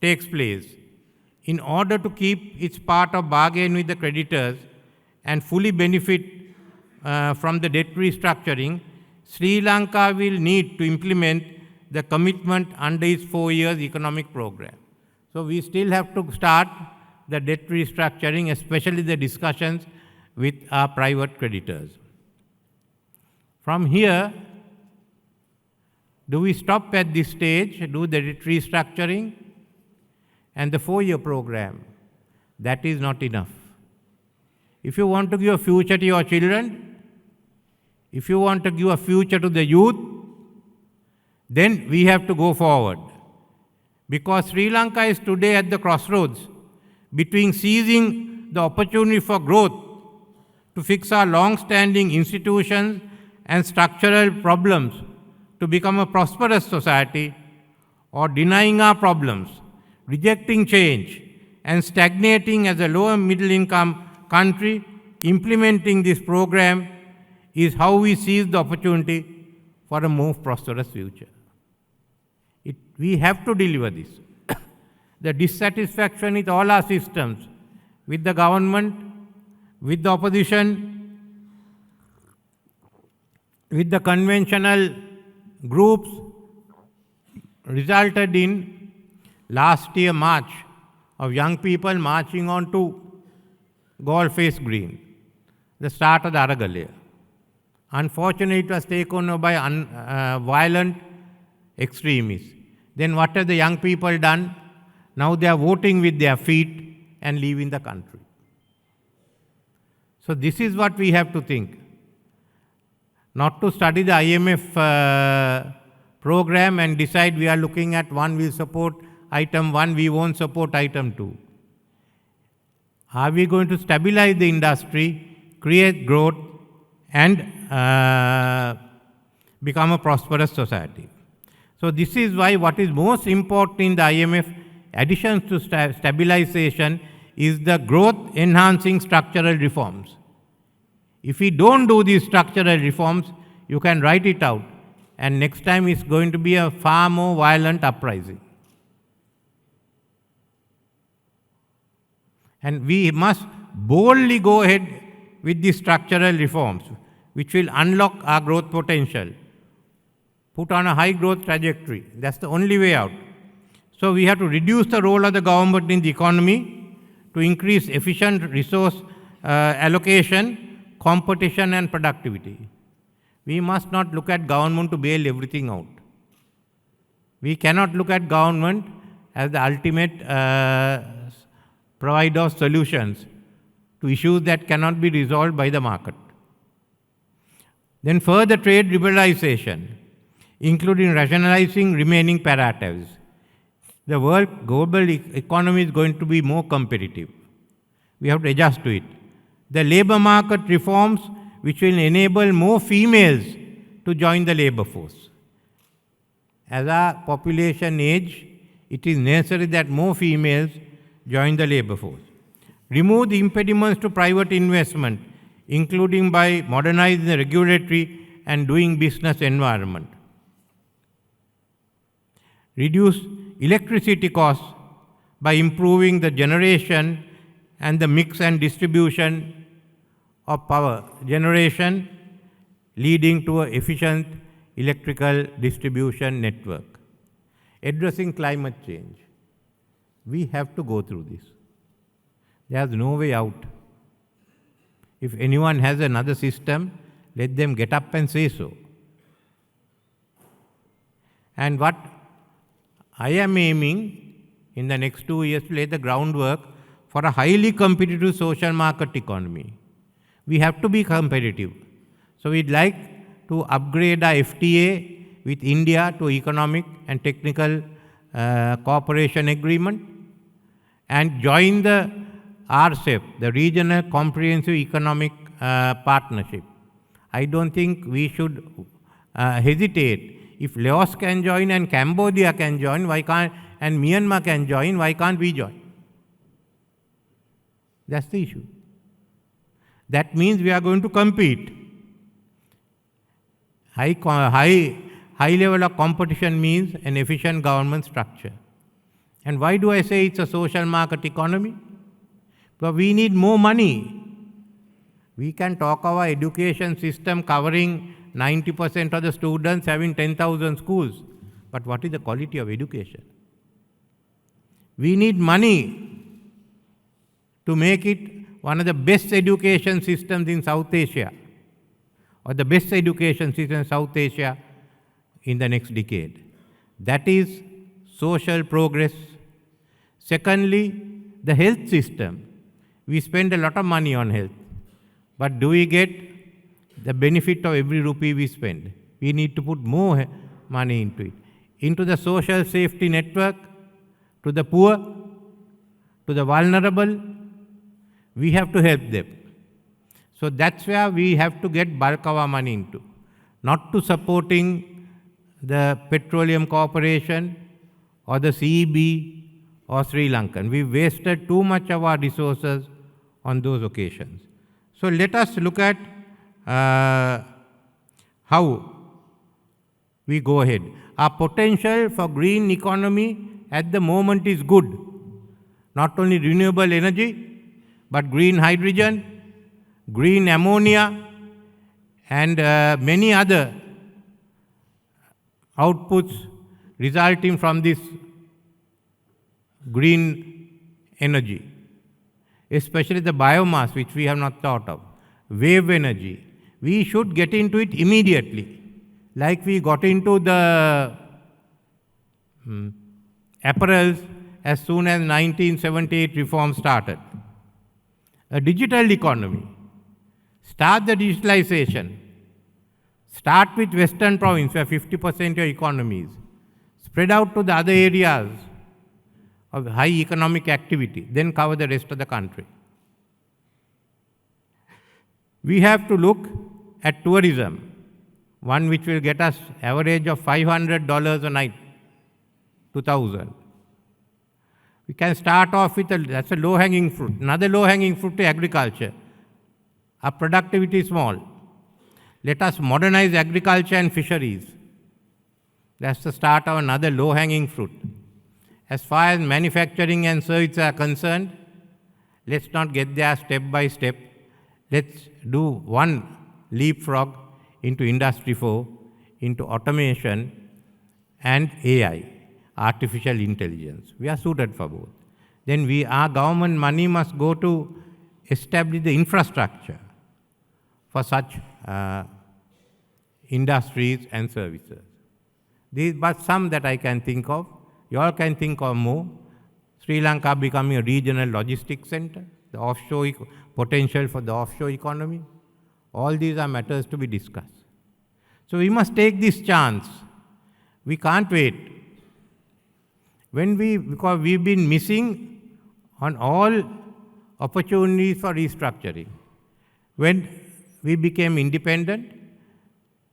[SPEAKER 4] takes place. In order to keep its part of bargain with the creditors and fully benefit from the debt restructuring, Sri Lanka will need to implement the commitment under its 4 years economic program. So we still have to start the debt restructuring, especially the discussions with our private creditors. From here, do we stop at this stage, do the debt restructuring and the 4-year program? That is not enough. If you want to give a future to your children, if you want to give a future to the youth, then we have to go forward. Because Sri Lanka is today at the crossroads between seizing the opportunity for growth to fix our long-standing institutions and structural problems to become a prosperous society, or denying our problems, rejecting change, and stagnating as a lower middle-income country. Implementing this program is how we seize the opportunity for a more prosperous future. We have to deliver this. The dissatisfaction with all our systems, with the government, with the opposition, with the conventional groups, resulted in last year March of young people marching on to Galle Face Green, the start of the Aragalle. Unfortunately, it was taken over by violent extremists. Then what have the young people done? Now they are voting with their feet and leaving the country. So this is what we have to think. Not to study the IMF program and decide we are looking at one, we'll support item 1, we won't support item 2. Are we going to stabilize the industry, create growth, and become a prosperous society. So this is why what is most important in the IMF, additions to stabilization, is the growth enhancing structural reforms. If we don't do these structural reforms, you can write it out, and next time it's going to be a far more violent uprising. And we must boldly go ahead with these structural reforms, which will unlock our growth potential, put on a high growth trajectory. That's the only way out. So we have to reduce the role of the government in the economy to increase efficient resource allocation, competition and productivity. We must not look at government to bail everything out. We cannot look at government as the ultimate provider of solutions to issues that cannot be resolved by the market. Then further trade liberalization, including rationalizing remaining para-tariffs. The world global economy is going to be more competitive. We have to adjust to it. The labor market reforms which will enable more females to join the labor force. As our population age, it is necessary that more females join the labor force. Remove the impediments to private investment, including by modernizing the regulatory and doing business environment. Reduce electricity costs by improving the generation and the mix and distribution of power generation, leading to an efficient electrical distribution network. Addressing climate change. We have to go through this. There's no way out. If anyone has another system, let them get up and say so. And what I am aiming in the next 2 years to lay the groundwork for a highly competitive social market economy. We have to be competitive. So we'd like to upgrade our FTA with India to economic and technical cooperation agreement and join the RCEP, the Regional Comprehensive Economic Partnership. I don't think we should hesitate. If Laos can join and Cambodia can join, why can't, and Myanmar can join, why can't we join? That's the issue. That means we are going to compete. High level of competition means an efficient government structure. And why do I say it's a social market economy? Because we need more money. We can talk our education system covering 90% of the students having 10,000 schools. But what is the quality of education? We need money to make it one of the best education systems in South Asia, or the best education system in South Asia in the next decade. That is social progress. Secondly, the health system. We spend a lot of money on health, but do we get the benefit of every rupee we spend? We need to put more money into it. Into the social safety network, to the poor, to the vulnerable, we have to help them. So that's where we have to get bulk of our money into. Not to supporting the Petroleum Corporation or the CEB or Sri Lankan. We wasted too much of our resources on those occasions. So let us look at how we go ahead. Our potential for green economy at the moment is good. Not only renewable energy, but green hydrogen, green ammonia, and many other outputs resulting from this green energy, especially the biomass, which we have not thought of, wave energy. We should get into it immediately, like we got into the apparels as soon as 1978 reform started. A digital economy. Start the digitalization. Start with Western province where 50% of your economy is. Spread out to the other areas of high economic activity, then cover the rest of the country. We have to look at tourism, one which will get us average of $500 a night, 2,000. We can start off with, that's a low-hanging fruit. Another low-hanging fruit is agriculture. Our productivity is small. Let us modernize agriculture and fisheries. That's the start of another low-hanging fruit. As far as manufacturing and services are concerned, let's not get there step by step. Let's do one leapfrog into Industry 4, into automation and AI, artificial intelligence. We are suited for both. Then our government money must go to establish the infrastructure for such industries and services. These but some that I can think of. You all can think of more. Sri Lanka becoming a regional logistics center, the offshore potential for the offshore economy. All these are matters to be discussed. So we must take this chance. We can't wait. Because we've been missing on all opportunities for restructuring. When we became independent,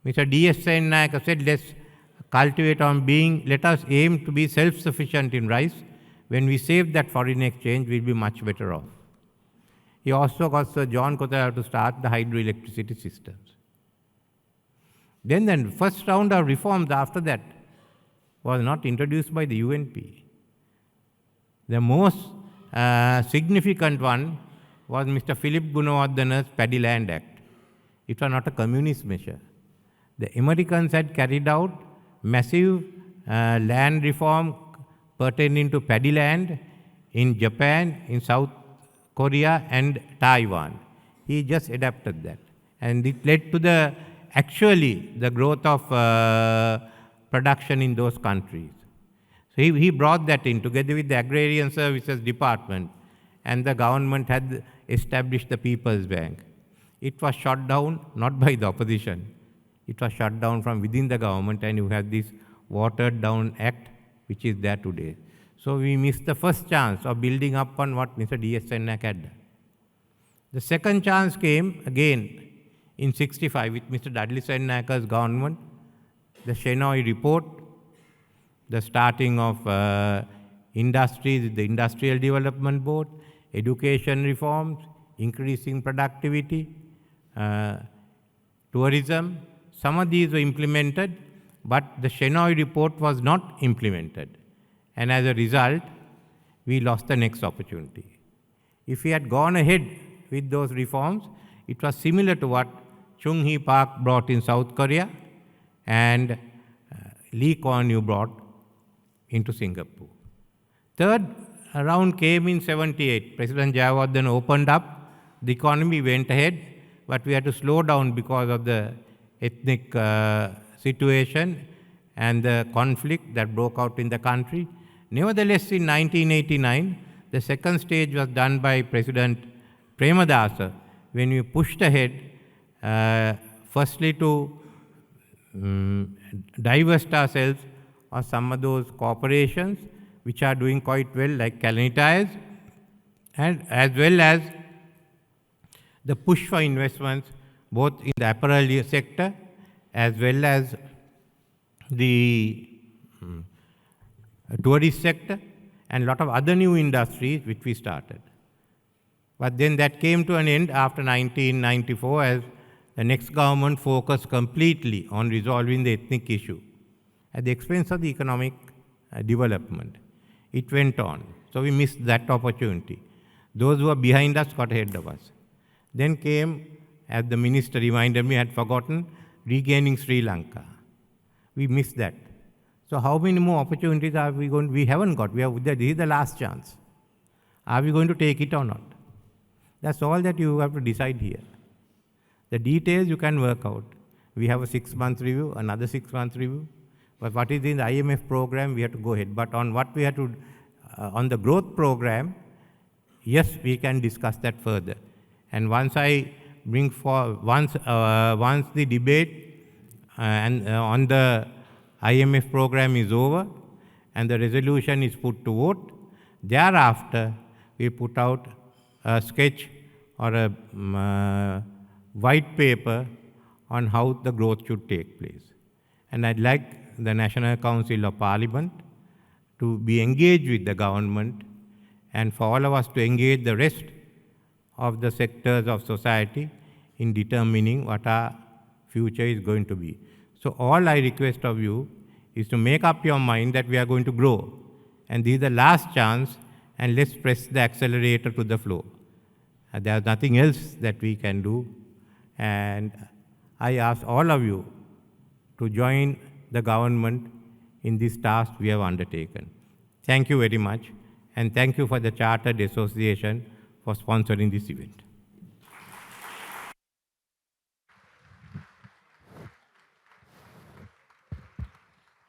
[SPEAKER 4] Mr. D.S. Sennaik said, let's cultivate on let us aim to be self-sufficient in rice. When we save that foreign exchange, we'll be much better off. He also got Sir John Kothara to start the hydroelectricity systems. Then the first round of reforms after that was not introduced by the UNP. The most significant one was Mr. Philip Gunawardana's Paddy Land Act. It was not a communist measure. The Americans had carried out massive land reform pertaining to paddy land in Japan, in South Korea and Taiwan. He just adapted that. And it led to the growth of production in those countries. So he brought that in together with the Agrarian Services Department, and the government had established the People's Bank. It was shut down not by the opposition. It was shut down from within the government, and you have this watered down act which is there today. So we missed the first chance of building up on what Mr. D.S. Sennaik had done. The second chance came again in 65 with Mr. Dudley Sennaik's government, the Shenoy report, the starting of industries, the Industrial Development Board, education reforms, increasing productivity, tourism. Some of these were implemented, but the Shenoy report was not implemented. And as a result, we lost the next opportunity. If we had gone ahead with those reforms, it was similar to what Chung-hee Park brought in South Korea and Lee Kuan Yew brought into Singapore. Third round came in 78. President Jayawardena opened up, the economy went ahead, but we had to slow down because of the ethnic situation and the conflict that broke out in the country. Nevertheless, in 1989, the second stage was done by President Premadasa when we pushed ahead, firstly to divest ourselves of some of those corporations which are doing quite well, like Kalani Tyres, and as well as the push for investments both in the apparel sector as well as the tourist sector and a lot of other new industries which we started. But then that came to an end after 1994 as the next government focused completely on resolving the ethnic issue at the expense of the economic development. It went on. So we missed that opportunity. Those who were behind us got ahead of us. Then came, as the minister reminded me, I had forgotten, regaining Sri Lanka. We missed that. So how many more opportunities are we going? We haven't got. This is the last chance. Are we going to take it or not? That's all that you have to decide here. The details you can work out. We have a 6-month review, another 6-month review. But what is in the IMF program, we have to go ahead. But on what we have to, on the growth program, yes, we can discuss that further. And once I bring for, once the debate on the IMF program is over and the resolution is put to vote, thereafter we put out a sketch or a white paper on how the growth should take place. And I'd like the National Council of Parliament to be engaged with the government and for all of us to engage the rest of the sectors of society in determining what our future is going to be. So all I request of you is to make up your mind that we are going to grow. And this is the last chance, and let's press the accelerator to the floor. There's nothing else that we can do. And I ask all of you to join the government in this task we have undertaken. Thank you very much, and thank you for the Chartered Association for sponsoring this event.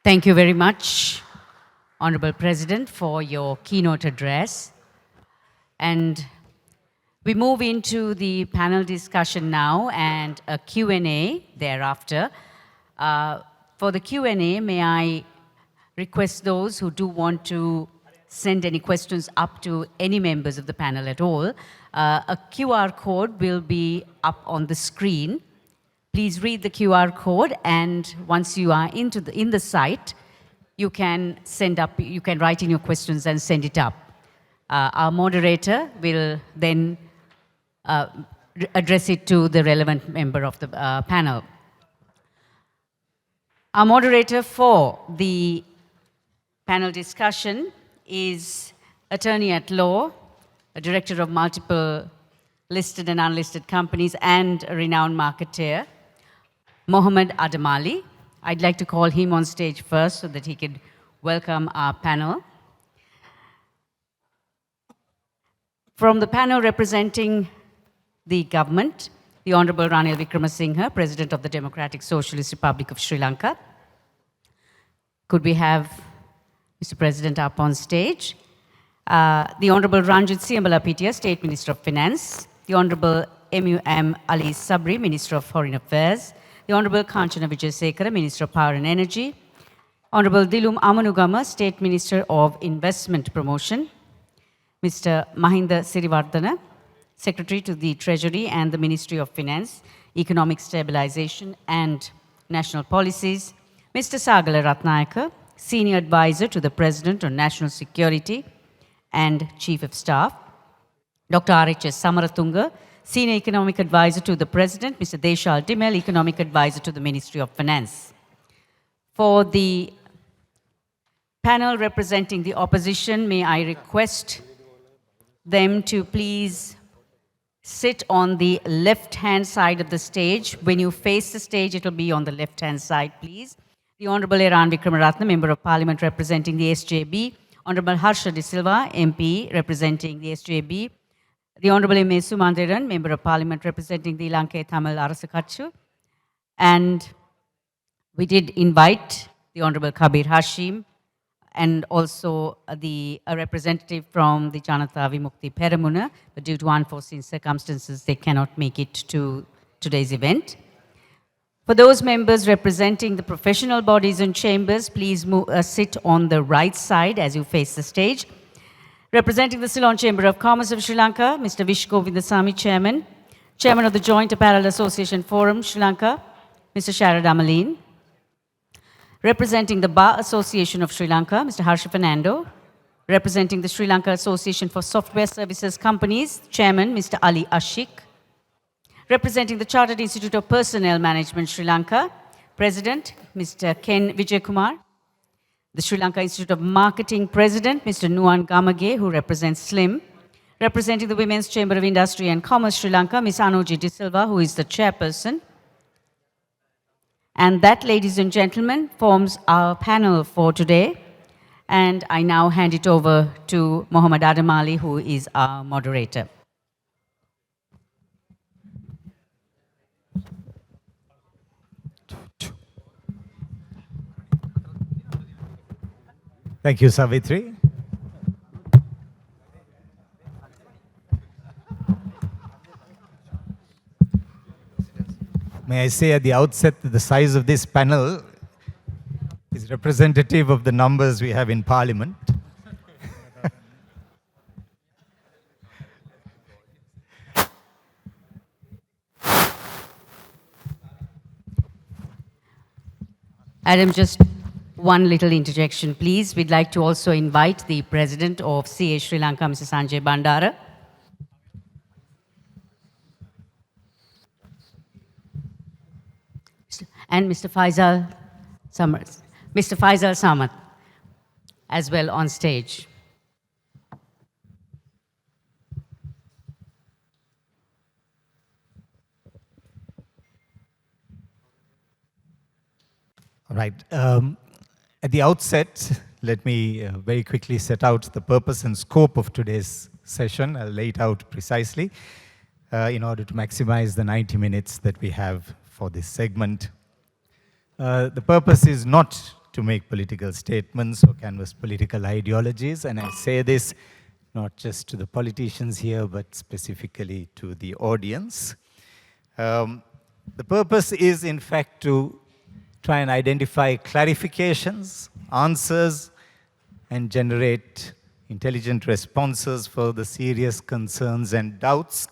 [SPEAKER 1] Thank you very much, Honorable President, for your keynote address. And we move into the panel discussion now and a Q&A thereafter. For the Q&A, may I request those who do want to send any questions up to any members of the panel at all. A QR code will be up on the screen. Please read the QR code, and once you are in the site, you can write in your questions and send it up. Our moderator will then address it to the relevant member of the panel. Our moderator for the panel discussion is Attorney at Law, a director of multiple listed and unlisted companies, and a renowned marketeer, Mohammed Adamali. I'd like to call him on stage first so that he can welcome our panel. From the panel representing the government, the Honorable Ranil Wickremesinghe, President of the Democratic Socialist Republic of Sri Lanka. Could we have Mr. President up on stage? The Honorable Ranjit Siambalapitiya, State Minister of Finance. The Honorable M.U.M. Ali Sabri, Minister of Foreign Affairs. The Honorable Kanchana Wijayasekara, Minister of Power and Energy. Honorable Dilum Amanugama, State Minister of Investment Promotion. Mr. Mahinda Sirivardhana, Secretary to the Treasury and the Ministry of Finance, Economic Stabilization and National Policies. Mr. Sagala Ratnayaka, Senior Advisor to the President on National Security and Chief of Staff. Dr. R.H.S. Samaratunga, Senior Economic Advisor to the President. Mr. Deshal Dimel, Economic Advisor to the Ministry of Finance. For the panel representing the opposition, may I request them to please sit on the left-hand side of the stage. When you face the stage, it will be on the left-hand side, please. The Honorable Eran Wickramaratne, Member of Parliament representing the SJB. Honorable Harsha De Silva, MP representing the SJB. The Honorable M.A. Sumandiran, Member of Parliament representing the Lanka Tamil Arasakachu. And we did invite the Honorable Kabir Hashim and also a representative from the Janata Vimukti Peramuna, but due to unforeseen circumstances, they cannot make it to today's event. For those members representing the professional bodies and chambers, please sit on the right side as you face the stage. Representing the Ceylon Chamber of Commerce of Sri Lanka, Mr. Vishko Vindasamy, Chairman. Chairman of the Joint Apparel Association Forum, Sri Lanka, Mr. Sharad Amaleen. Representing the Bar Association of Sri Lanka, Mr. Harsha Fernando. Representing the Sri Lanka Association for Software Services Companies, Chairman, Mr. Ali Ashik. Representing the Chartered Institute of Personnel Management, Sri Lanka, President, Mr. Ken Vijayakumar. The Sri Lanka Institute of Marketing President, Mr. Nuan Gamage, who represents SLIM. Representing the Women's Chamber of Industry and Commerce, Sri Lanka, Ms. Anuji De Silva, who is the chairperson. And that, ladies and gentlemen, forms our panel for today. And I now hand it over to Mohammed Adamali, who is our moderator.
[SPEAKER 5] Thank you, Savitri. May I say at the outset that the size of this panel is representative of the numbers we have in Parliament.
[SPEAKER 1] Adam, just one little interjection, please. We'd like to also invite the President of CA Sri Lanka, Mr. Sanjay Bandara. And Mr. Faisal Samat as well on stage.
[SPEAKER 5] All right. At the outset, let me very quickly set out the purpose and scope of today's session. I'll lay it out precisely in order to maximize the 90 minutes that we have for this segment. The purpose is not to make political statements or canvass political ideologies, and I say this not just to the politicians here, but specifically to the audience. The purpose is, in fact, to try and identify clarifications, answers, and generate intelligent responses for the serious concerns and doubts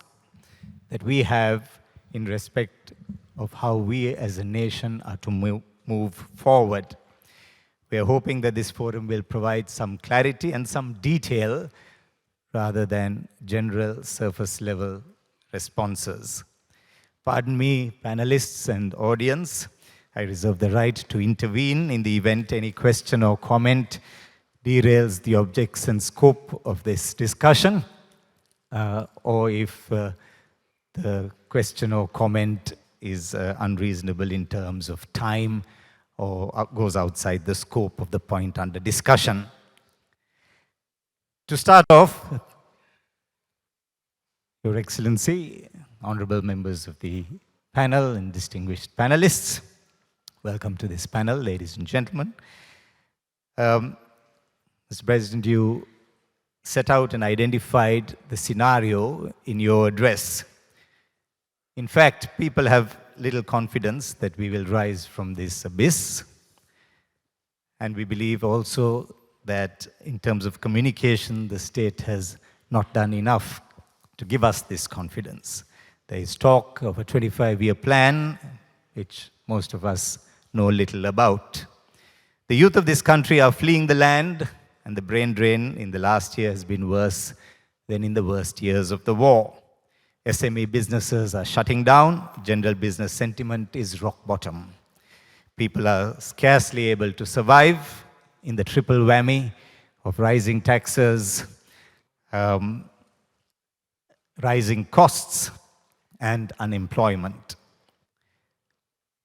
[SPEAKER 5] that we have in respect of how we as a nation are to move forward. We are hoping that this forum will provide some clarity and some detail rather than general surface level responses. Pardon me, panelists and audience, I reserve the right to intervene in the event any question or comment derails the objects and scope of this discussion, or if the question or comment is unreasonable in terms of time or goes outside the scope of the point under discussion. To start off, Your Excellency, honorable members of the panel and distinguished panelists, welcome to this panel, ladies and gentlemen. Mr. President, you set out and identified the scenario in your address. In fact, people have little confidence that we will rise from this abyss. And we believe also that in terms of communication, the state has not done enough to give us this confidence. There is talk of a 25-year plan, which most of us know little about. The youth of this country are fleeing the land, and the brain drain in the last year has been worse than in the worst years of the war. SME businesses are shutting down. General business sentiment is rock bottom. People are scarcely able to survive in the triple whammy of rising taxes, rising costs, and unemployment.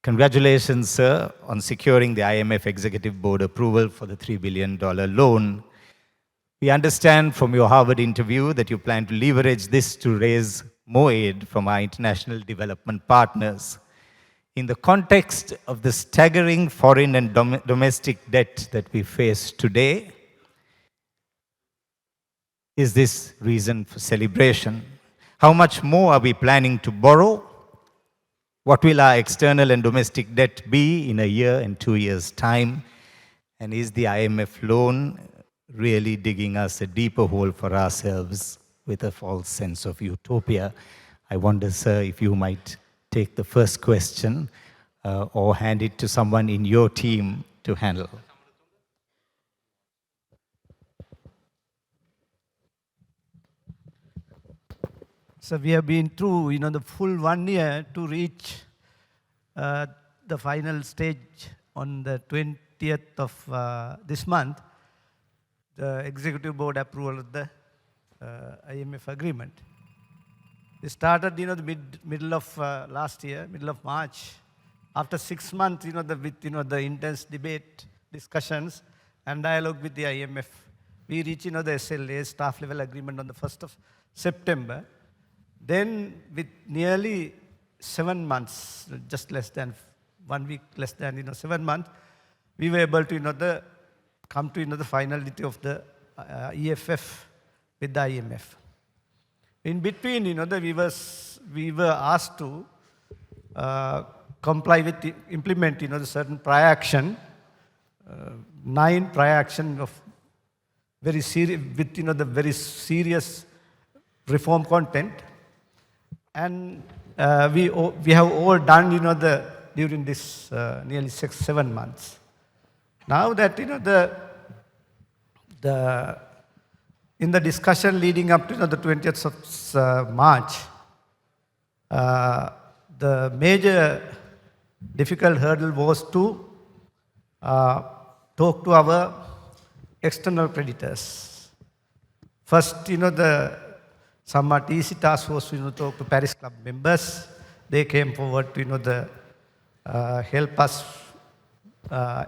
[SPEAKER 5] Congratulations, sir, on securing the IMF Executive Board approval for the $3 billion loan. We understand from your Harvard interview that you plan to leverage this to raise more aid from our international development partners. In the context of the staggering foreign and domestic debt that we face today, is this reason for celebration? How much more are we planning to borrow? What will our external and domestic debt be in a year and 2 years' time? And is the IMF loan really digging us a deeper hole for ourselves with a false sense of utopia? I wonder, sir, if you might take the first question or hand it to someone in your team to handle.
[SPEAKER 6] So we have been through, the full 1 year to reach the final stage on the 20th of this month, the executive board approval of the IMF agreement. We started, the middle of last year, middle of March. After 6 months, with the intense debate, discussions, and dialogue with the IMF, we reached, the SLA, staff level agreement on the 1st of September. Then, with nearly 7 months, just less than 1 week, less than 7 months, we were able to come to the finality of the EFF with the IMF. In between, we were asked to comply with, implement, the certain prior action, 9 prior action of very serious, with the very serious reform content. And we have all done, the during this nearly 6-7 months. Now that in the discussion leading up to the 20th of March, the major difficult hurdle was to talk to our external creditors. First, somewhat easy task was to talk to Paris Club members. They came forward to help us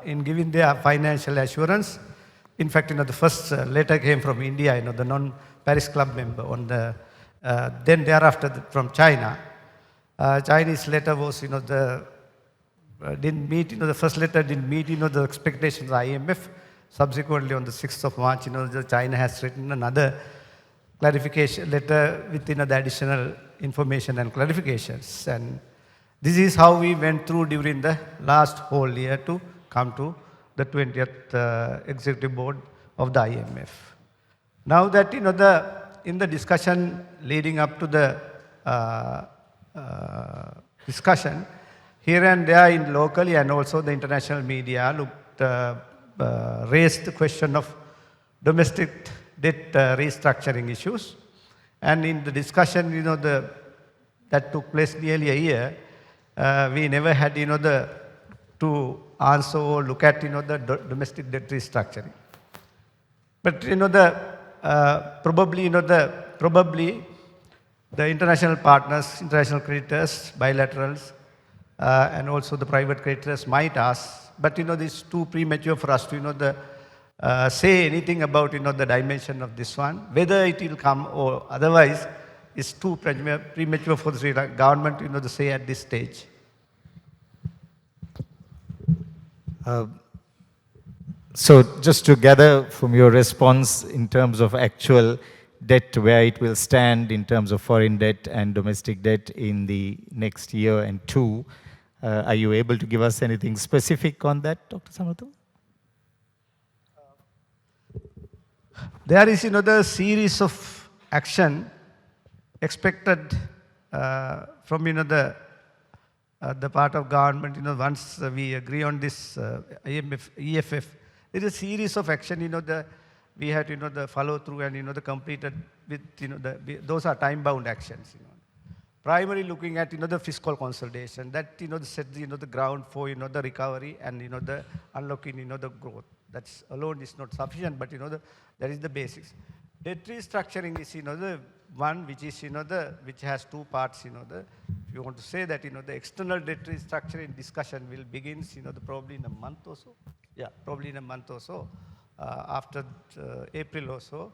[SPEAKER 6] in giving their financial assurance. In fact, the first letter came from India, the non-Paris Club member. Then thereafter from China. Chinese letter was, didn't meet, the first letter didn't meet, the expectations of IMF. Subsequently, on the 6th of March, China has written another clarification letter with the additional information and clarifications. And this is how we went through during the last whole year to come to the 20th Executive Board of the IMF. Now that, in the discussion leading up to the discussion, here and there in locally and also the international media raised the question of domestic debt restructuring issues. And in the discussion, that took place nearly a year, we never had, to answer or look at, the domestic debt restructuring. But, probably the international partners, international creditors, bilaterals, and also the private creditors might ask, but, it's too premature for us to, say anything about, the dimension of this one, whether it will come or otherwise, it's too premature for the Sri Lanka government, to say at this stage.
[SPEAKER 5] So just to gather from your response in terms of actual debt, where it will stand in terms of foreign debt and domestic debt in the next year and two, are you able to give us anything specific on that, Dr. Samartha?
[SPEAKER 6] There is another series of action expected from the part of government. Once we agree on this IMF, EFF, there is a series of action. We had the follow through and the completed with those are time bound actions. Primarily looking at the fiscal consolidation that set the ground for the recovery and the unlocking the growth. That's alone is not sufficient, but that is the basics. Debt restructuring is the one which is which has two parts. If you want to say that the external debt restructuring discussion will begin probably in a month or so. Yeah, probably in a month or so, after April or so.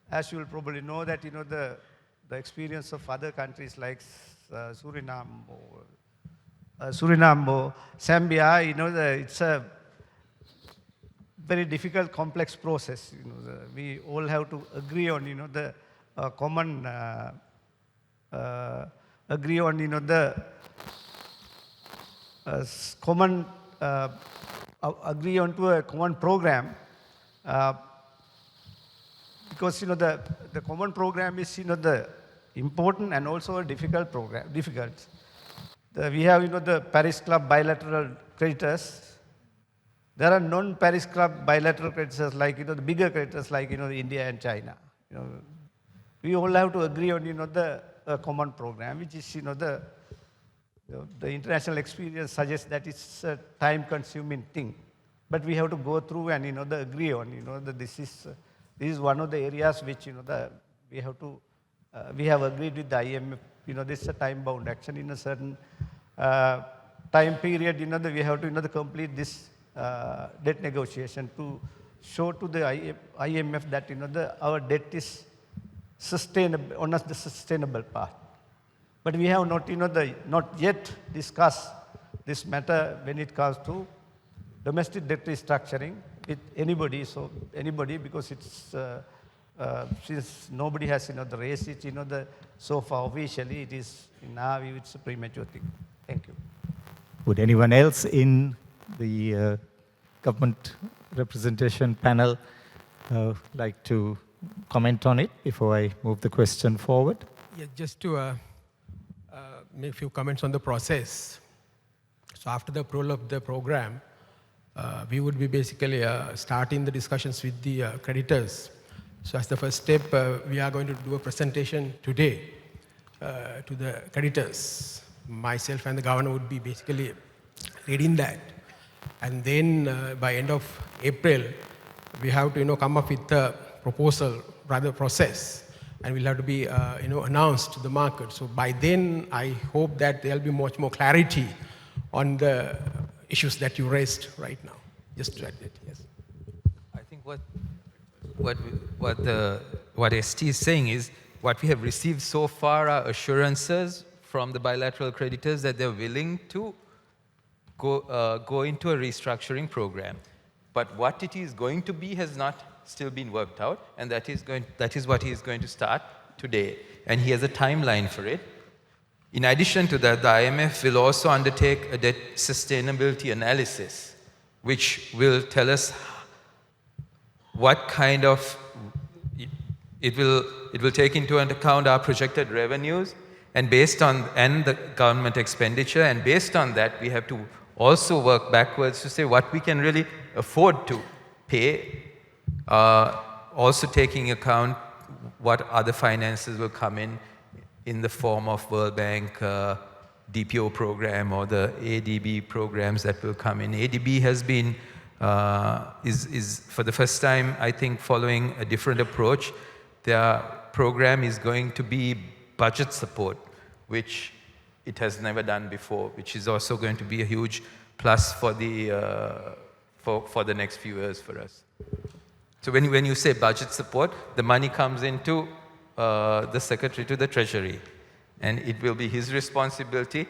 [SPEAKER 6] As you will probably know that the experience of other countries like Suriname or Zambia, it's a very difficult, complex process. We all have to agree on the common agree on the common agree on to a common program because the common program is the important and also a difficult program. We have the Paris Club bilateral creditors. There are non-Paris Club bilateral creditors like the bigger creditors like India and China. We all have to agree on the common program, which is the international experience suggests that it's a time-consuming thing. But we have to go through and agree on that this is one of the areas which we have to we have agreed with the IMF. This is a time-bound action in a certain time period. We have to complete this debt negotiation to show to the IMF that our debt is sustainable on the sustainable path. But we have not not yet discussed this matter when it comes to domestic debt restructuring with anybody. So anybody, because it's since nobody has raised it so far officially, it is in our view it's a premature thing. Thank you.
[SPEAKER 5] Would anyone else in the government representation panel like to comment on it before I move the question forward?
[SPEAKER 7] Yeah, just to make a few comments on the process. So after the approval of the program, we would be basically starting the discussions with the creditors. So as the first step, we are going to do a presentation today to the creditors. Myself and the governor would be basically leading that. And then by end of April, we have to come up with a proposal, rather process, and will have to be announced to the market. So by then, I hope that there'll be much more clarity on the issues that you raised right now. Just to add that, yes.
[SPEAKER 8] I think what ST is saying is what we have received so far are assurances from the bilateral creditors that they're willing to go into a restructuring program. But what it is going to be has not still been worked out, and that is what he is going to start today. And he has a timeline for it. In addition to that, the IMF will also undertake a debt sustainability analysis, which will tell us what kind of, it will take into account our projected revenues and the government expenditure, and based on that, we have to also work backwards to say what we can really afford to pay, also taking account what other finances will come in the form of World Bank DPO program or the ADB programs that will come in. ADB has been, is for the first time, I think, following a different approach. Their program is going to be budget support, which it has never done before, which is also going to be a huge plus for the next few years for us. So when you say budget support, the money comes into the Secretary to the Treasury, and it will be his responsibility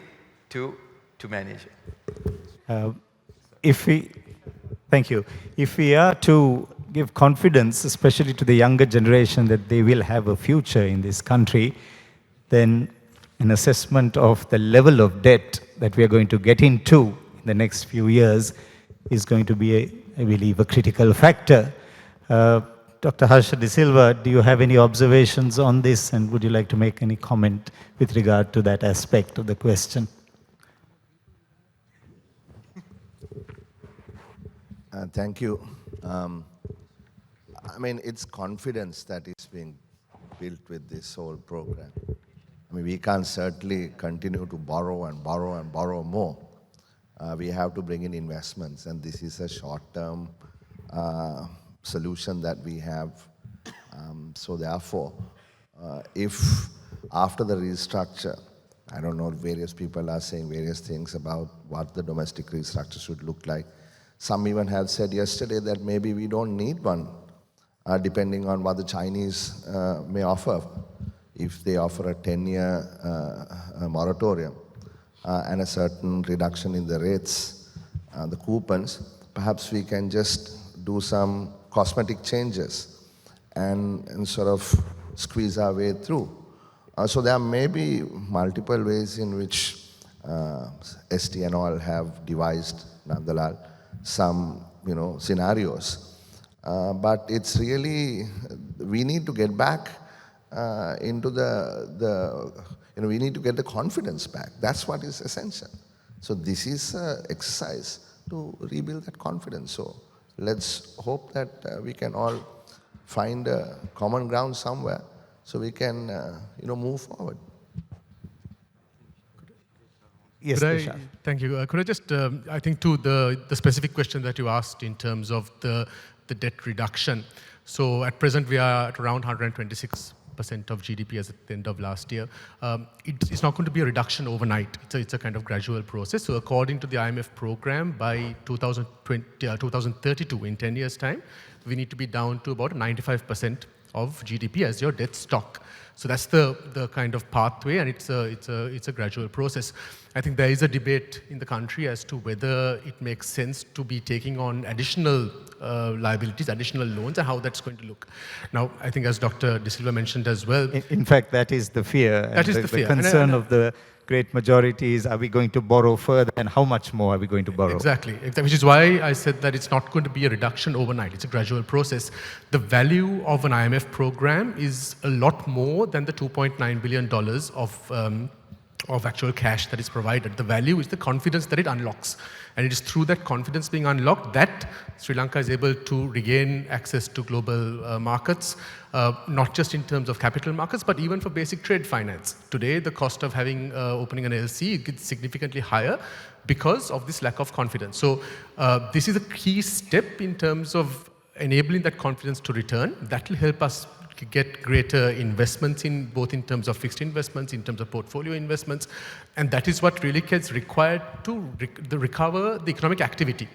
[SPEAKER 8] to manage it.
[SPEAKER 5] Thank you. If we are to give confidence, especially to the younger generation, that they will have a future in this country, then an assessment of the level of debt that we are going to get into in the next few years is going to be, I believe, a critical factor. Dr. Harsha De Silva, do you have any observations on this, and would you like to make any comment with regard to that aspect of the question?
[SPEAKER 9] Thank you. I mean, it's confidence that is being built with this whole program. I mean, we can't certainly continue to borrow and borrow and borrow more. We have to bring in investments, and this is a short-term solution that we have. So therefore, if after the restructure, I don't know, various people are saying various things about what the domestic restructure should look like. Some even have said yesterday that maybe we don't need one, depending on what the Chinese may offer. If they offer a 10-year moratorium and a certain reduction in the rates, the coupons, perhaps we can just do some cosmetic changes and sort of squeeze our way through. So there may be multiple ways in which ST and all have devised, Nandalal, some scenarios. But it's really, we need to get back into we need to get the confidence back. That's what is essential. So this is an exercise to rebuild that confidence. So let's hope that we can all find a common ground somewhere so we can move forward.
[SPEAKER 5] Yes,
[SPEAKER 10] thank you. Could I just, I think to the specific question that you asked in terms of the debt reduction. So at present we are at around 126% of GDP as at the end of last year. It's not going to be a reduction overnight. It's a kind of gradual process. So according to the IMF program, by 2032, in 10 years' time, we need to be down to about 95% of GDP as your debt stock. So that's the kind of pathway, and it's a gradual process. I think there is a debate in the country as to whether it makes sense to be taking on additional liabilities, additional loans, and how that's going to look. Now, I think as Dr. De Silva mentioned as well.
[SPEAKER 5] In fact, that is the fear.
[SPEAKER 10] That is the fear.
[SPEAKER 5] The concern of the great majority is, are we going to borrow further, and how much more are we going to borrow?
[SPEAKER 10] Exactly, which is why I said that it's not going to be a reduction overnight. It's a gradual process. The value of an IMF program is a lot more than the $2.9 billion of of actual cash that is provided. The value is the confidence that it unlocks. And it is through that confidence being unlocked that Sri Lanka is able to regain access to global markets, not just in terms of capital markets, but even for basic trade finance. Today, the cost of having opening an LC is significantly higher because of this lack of confidence. So this is a key step in terms of enabling that confidence to return. That will help us get greater investments in both in terms of fixed investments, in terms of portfolio investments, and that is what really gets required to recover the economic activity.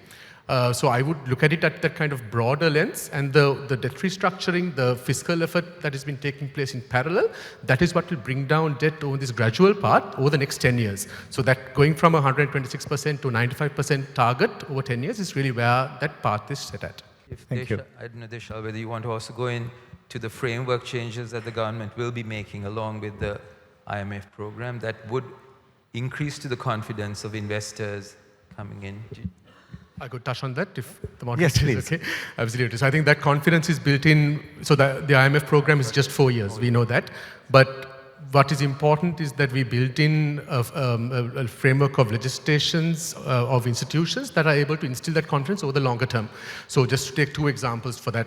[SPEAKER 10] So I would look at it at that kind of broader lens, and the debt restructuring, the fiscal effort that has been taking place in parallel, that is what will bring down debt over this gradual path over the next 10 years. So that going from 126% to 95% target over 10 years is really where that path is set at.
[SPEAKER 5] Thank you.
[SPEAKER 8] I don't know, Deshal, whether you want to also go in to the framework changes that the government will be making along with the IMF program that would increase to the confidence of investors coming in.
[SPEAKER 10] I could touch on that if the
[SPEAKER 5] Yes,
[SPEAKER 10] moderator is
[SPEAKER 5] please.
[SPEAKER 10] okay. Absolutely. So I think that confidence is built in. So the IMF program is just 4 years. We know that. But what is important is that we built in a framework of legislations of institutions that are able to instill that confidence over the longer term. So just to take 2 examples for that.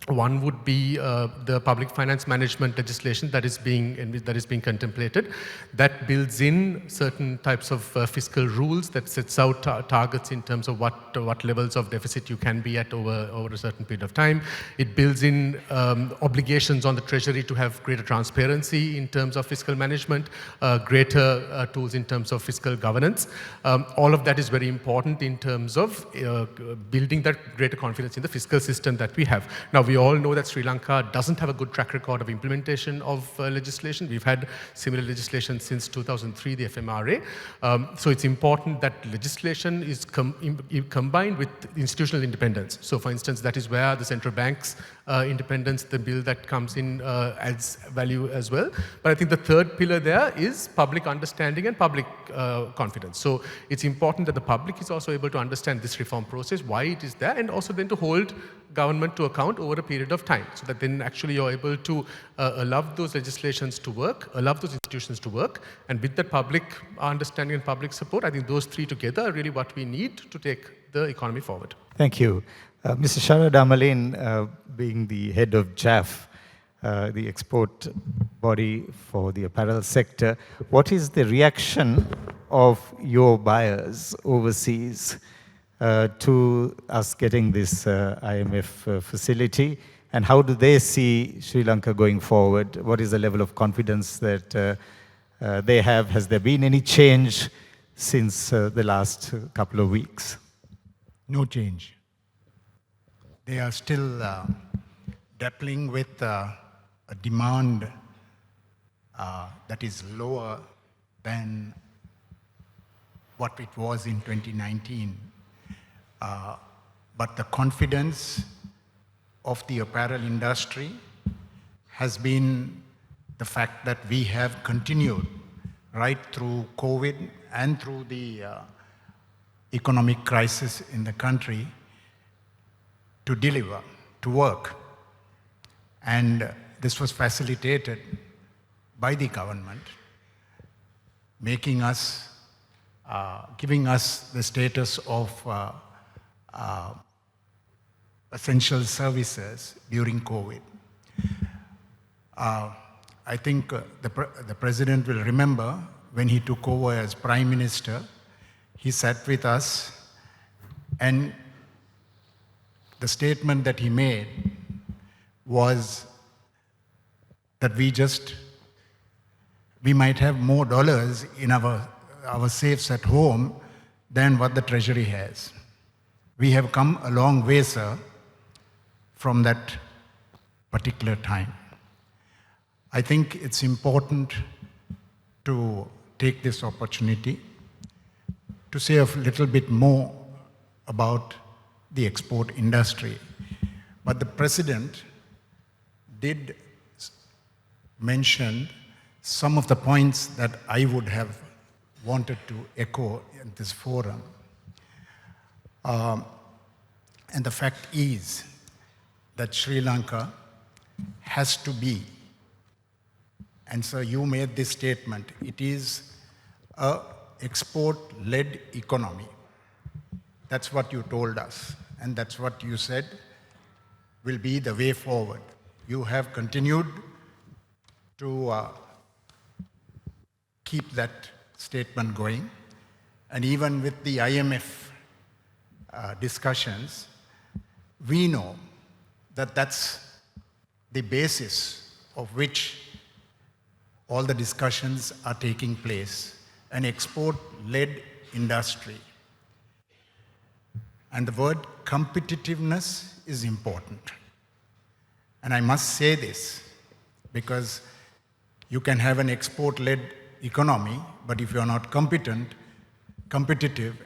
[SPEAKER 10] One would be the public finance management legislation that is being contemplated. That builds in certain types of fiscal rules that sets out targets in terms of what levels of deficit you can be at over a certain period of time. It builds in obligations on the Treasury to have greater transparency in terms of fiscal management, greater tools in terms of fiscal governance. All of that is very important in terms of building that greater confidence in the fiscal system that we have. Now, we all know that Sri Lanka doesn't have a good track record of implementation of legislation. We've had similar legislation since 2003, the FMRA. So it's important that legislation is combined with institutional independence. So for instance, that is where the central bank's independence, the bill that comes in adds value as well. But I think the third pillar there is public understanding and public confidence. So it's important that the public is also able to understand this reform process, why it is there, and also then to hold government to account over a period of time, so that then actually you're able to allow those legislations to work, allow those institutions to work, and with that public understanding and public support, I think those 3 together are really what we need to take the economy forward.
[SPEAKER 5] Thank you. Mr. Sharad Amalin, being the head of JAF, the export body for the apparel sector, what is the reaction of your buyers overseas to us getting this IMF facility, and how do they see Sri Lanka going forward? What is the level of confidence that they have? Has there been any change since the last couple of weeks?
[SPEAKER 11] No change. They are still dappling with a demand that is lower than what it was in 2019. But the confidence of the apparel industry has been the fact that we have continued right through COVID and through the economic crisis in the country to deliver, to work. And this was facilitated by the government, making us, giving us the status of essential services during COVID. I think the President will remember when he took over as Prime Minister, he sat with us, and the statement that he made was that we might have more dollars in our safes at home than what the Treasury has. We have come a long way, sir, from that particular time. I think it's important to take this opportunity to say a little bit more about the export industry. But the President did mention some of the points that I would have wanted to echo in this forum. And the fact is that Sri Lanka has to be, and so you made this statement, it is a export-led economy. That's what you told us, and that's what you said will be the way forward. You have continued to keep that statement going, and even with the IMF discussions, we know that that's the basis of which all the discussions are taking place, an export-led industry. And the word competitiveness is important. And I must say this, because you can have an export-led economy, but if you're not competitive,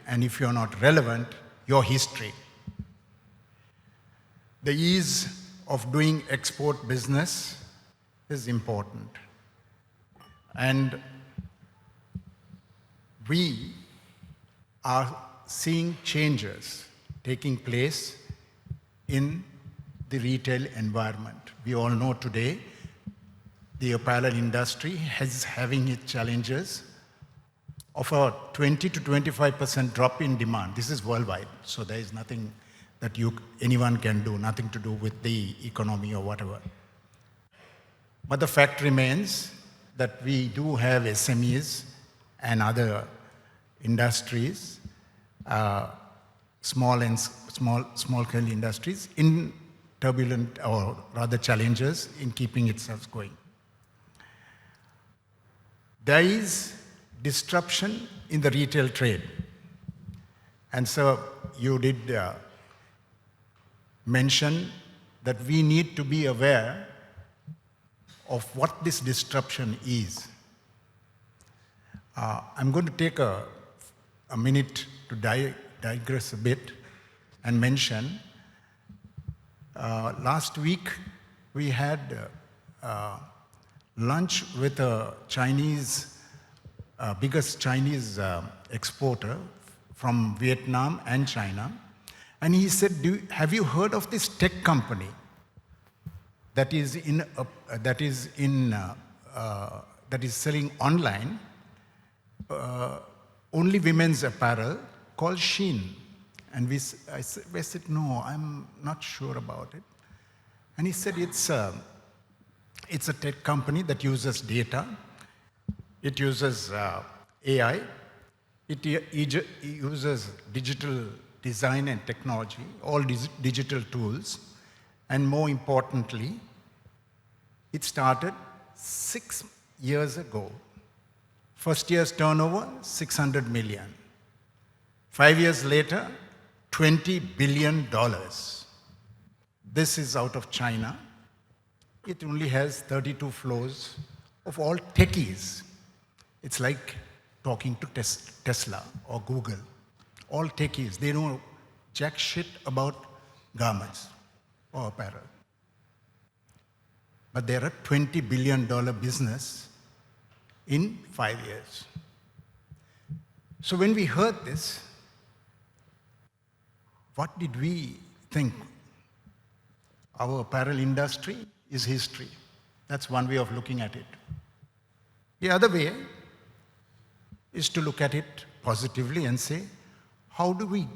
[SPEAKER 11] and if you're not relevant, you're history. The ease of doing export business is important. And we are seeing changes taking place in the retail environment. We all know today the apparel industry is having its challenges of a 20 to 25% drop in demand. This is worldwide, so there is nothing that anyone can do, nothing to do with the economy or whatever. But the fact remains that we do have SMEs and other industries, small-scale industries, in turbulent, or rather challenges in keeping itself going. There is disruption in the retail trade. And so you did mention that we need to be aware of what this disruption is. I'm going to take a minute to digress a bit and mention last week we had lunch with a biggest Chinese exporter from Vietnam and China, and he said, have you heard of this tech company that is selling online only women's apparel called Shein? And we said, no, I'm not sure about it. And he said, it's a tech company that uses data. It uses AI. It uses digital design and technology, all digital tools. And more importantly, it started 6 years ago. First year's turnover, 600 million. 5 years later, $20 billion. This is out of China. It only has 32 floors of all techies. It's like talking to Tesla or Google. All techies, they know jack shit about garments or apparel. But they're a $20 billion business in 5 years. So when we heard this, what did we think? Our apparel industry is history. That's one way of looking at it. The other way is to look at it positively and say, how do we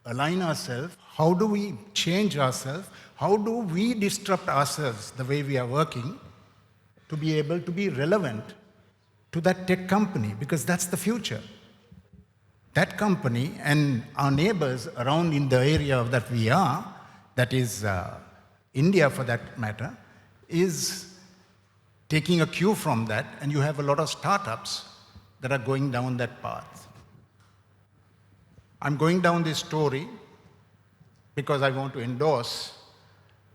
[SPEAKER 11] align ourselves? How do we change ourselves? How do we disrupt ourselves the way we are working to be able to be relevant to that tech company? Because that's the future. That company and our neighbors around in the area that we are, that is India for that matter, is taking a cue from that, and you have a lot of startups that are going down that path. I'm going down this story because I want to endorse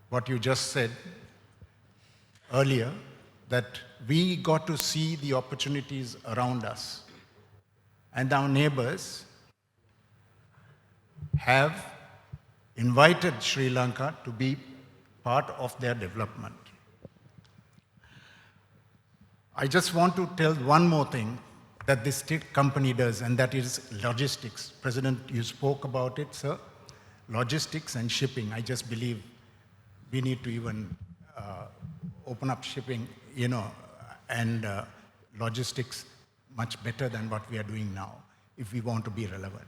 [SPEAKER 11] what you just said earlier, that we got to see the opportunities around us. And our neighbors have invited Sri Lanka to be part of their development. I just want to tell one more thing that this tech company does, and that is logistics. President, you spoke about it, sir. Logistics and shipping. I just believe we need to even open up shipping, and logistics much better than what we are doing now if we want to be relevant.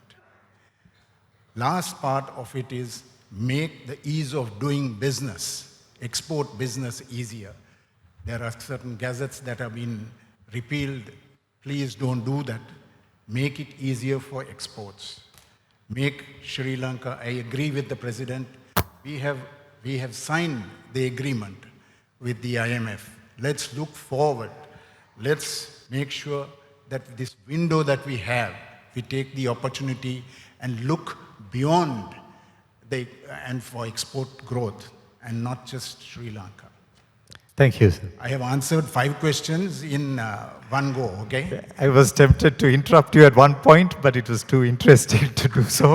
[SPEAKER 11] Last part of it is make the ease of doing business, export business easier. There are certain gazettes that have been repealed. Please don't do that. Make it easier for exports. Make Sri Lanka, I agree with the President, we have signed the agreement with the IMF. Let's look forward. Let's make sure that this window that we have, we take the opportunity and look beyond and for export growth and not just Sri Lanka.
[SPEAKER 5] Thank you, sir.
[SPEAKER 11] I have answered 5 questions in one go, okay?
[SPEAKER 5] I was tempted to interrupt you at one point, but it was too interesting to do so.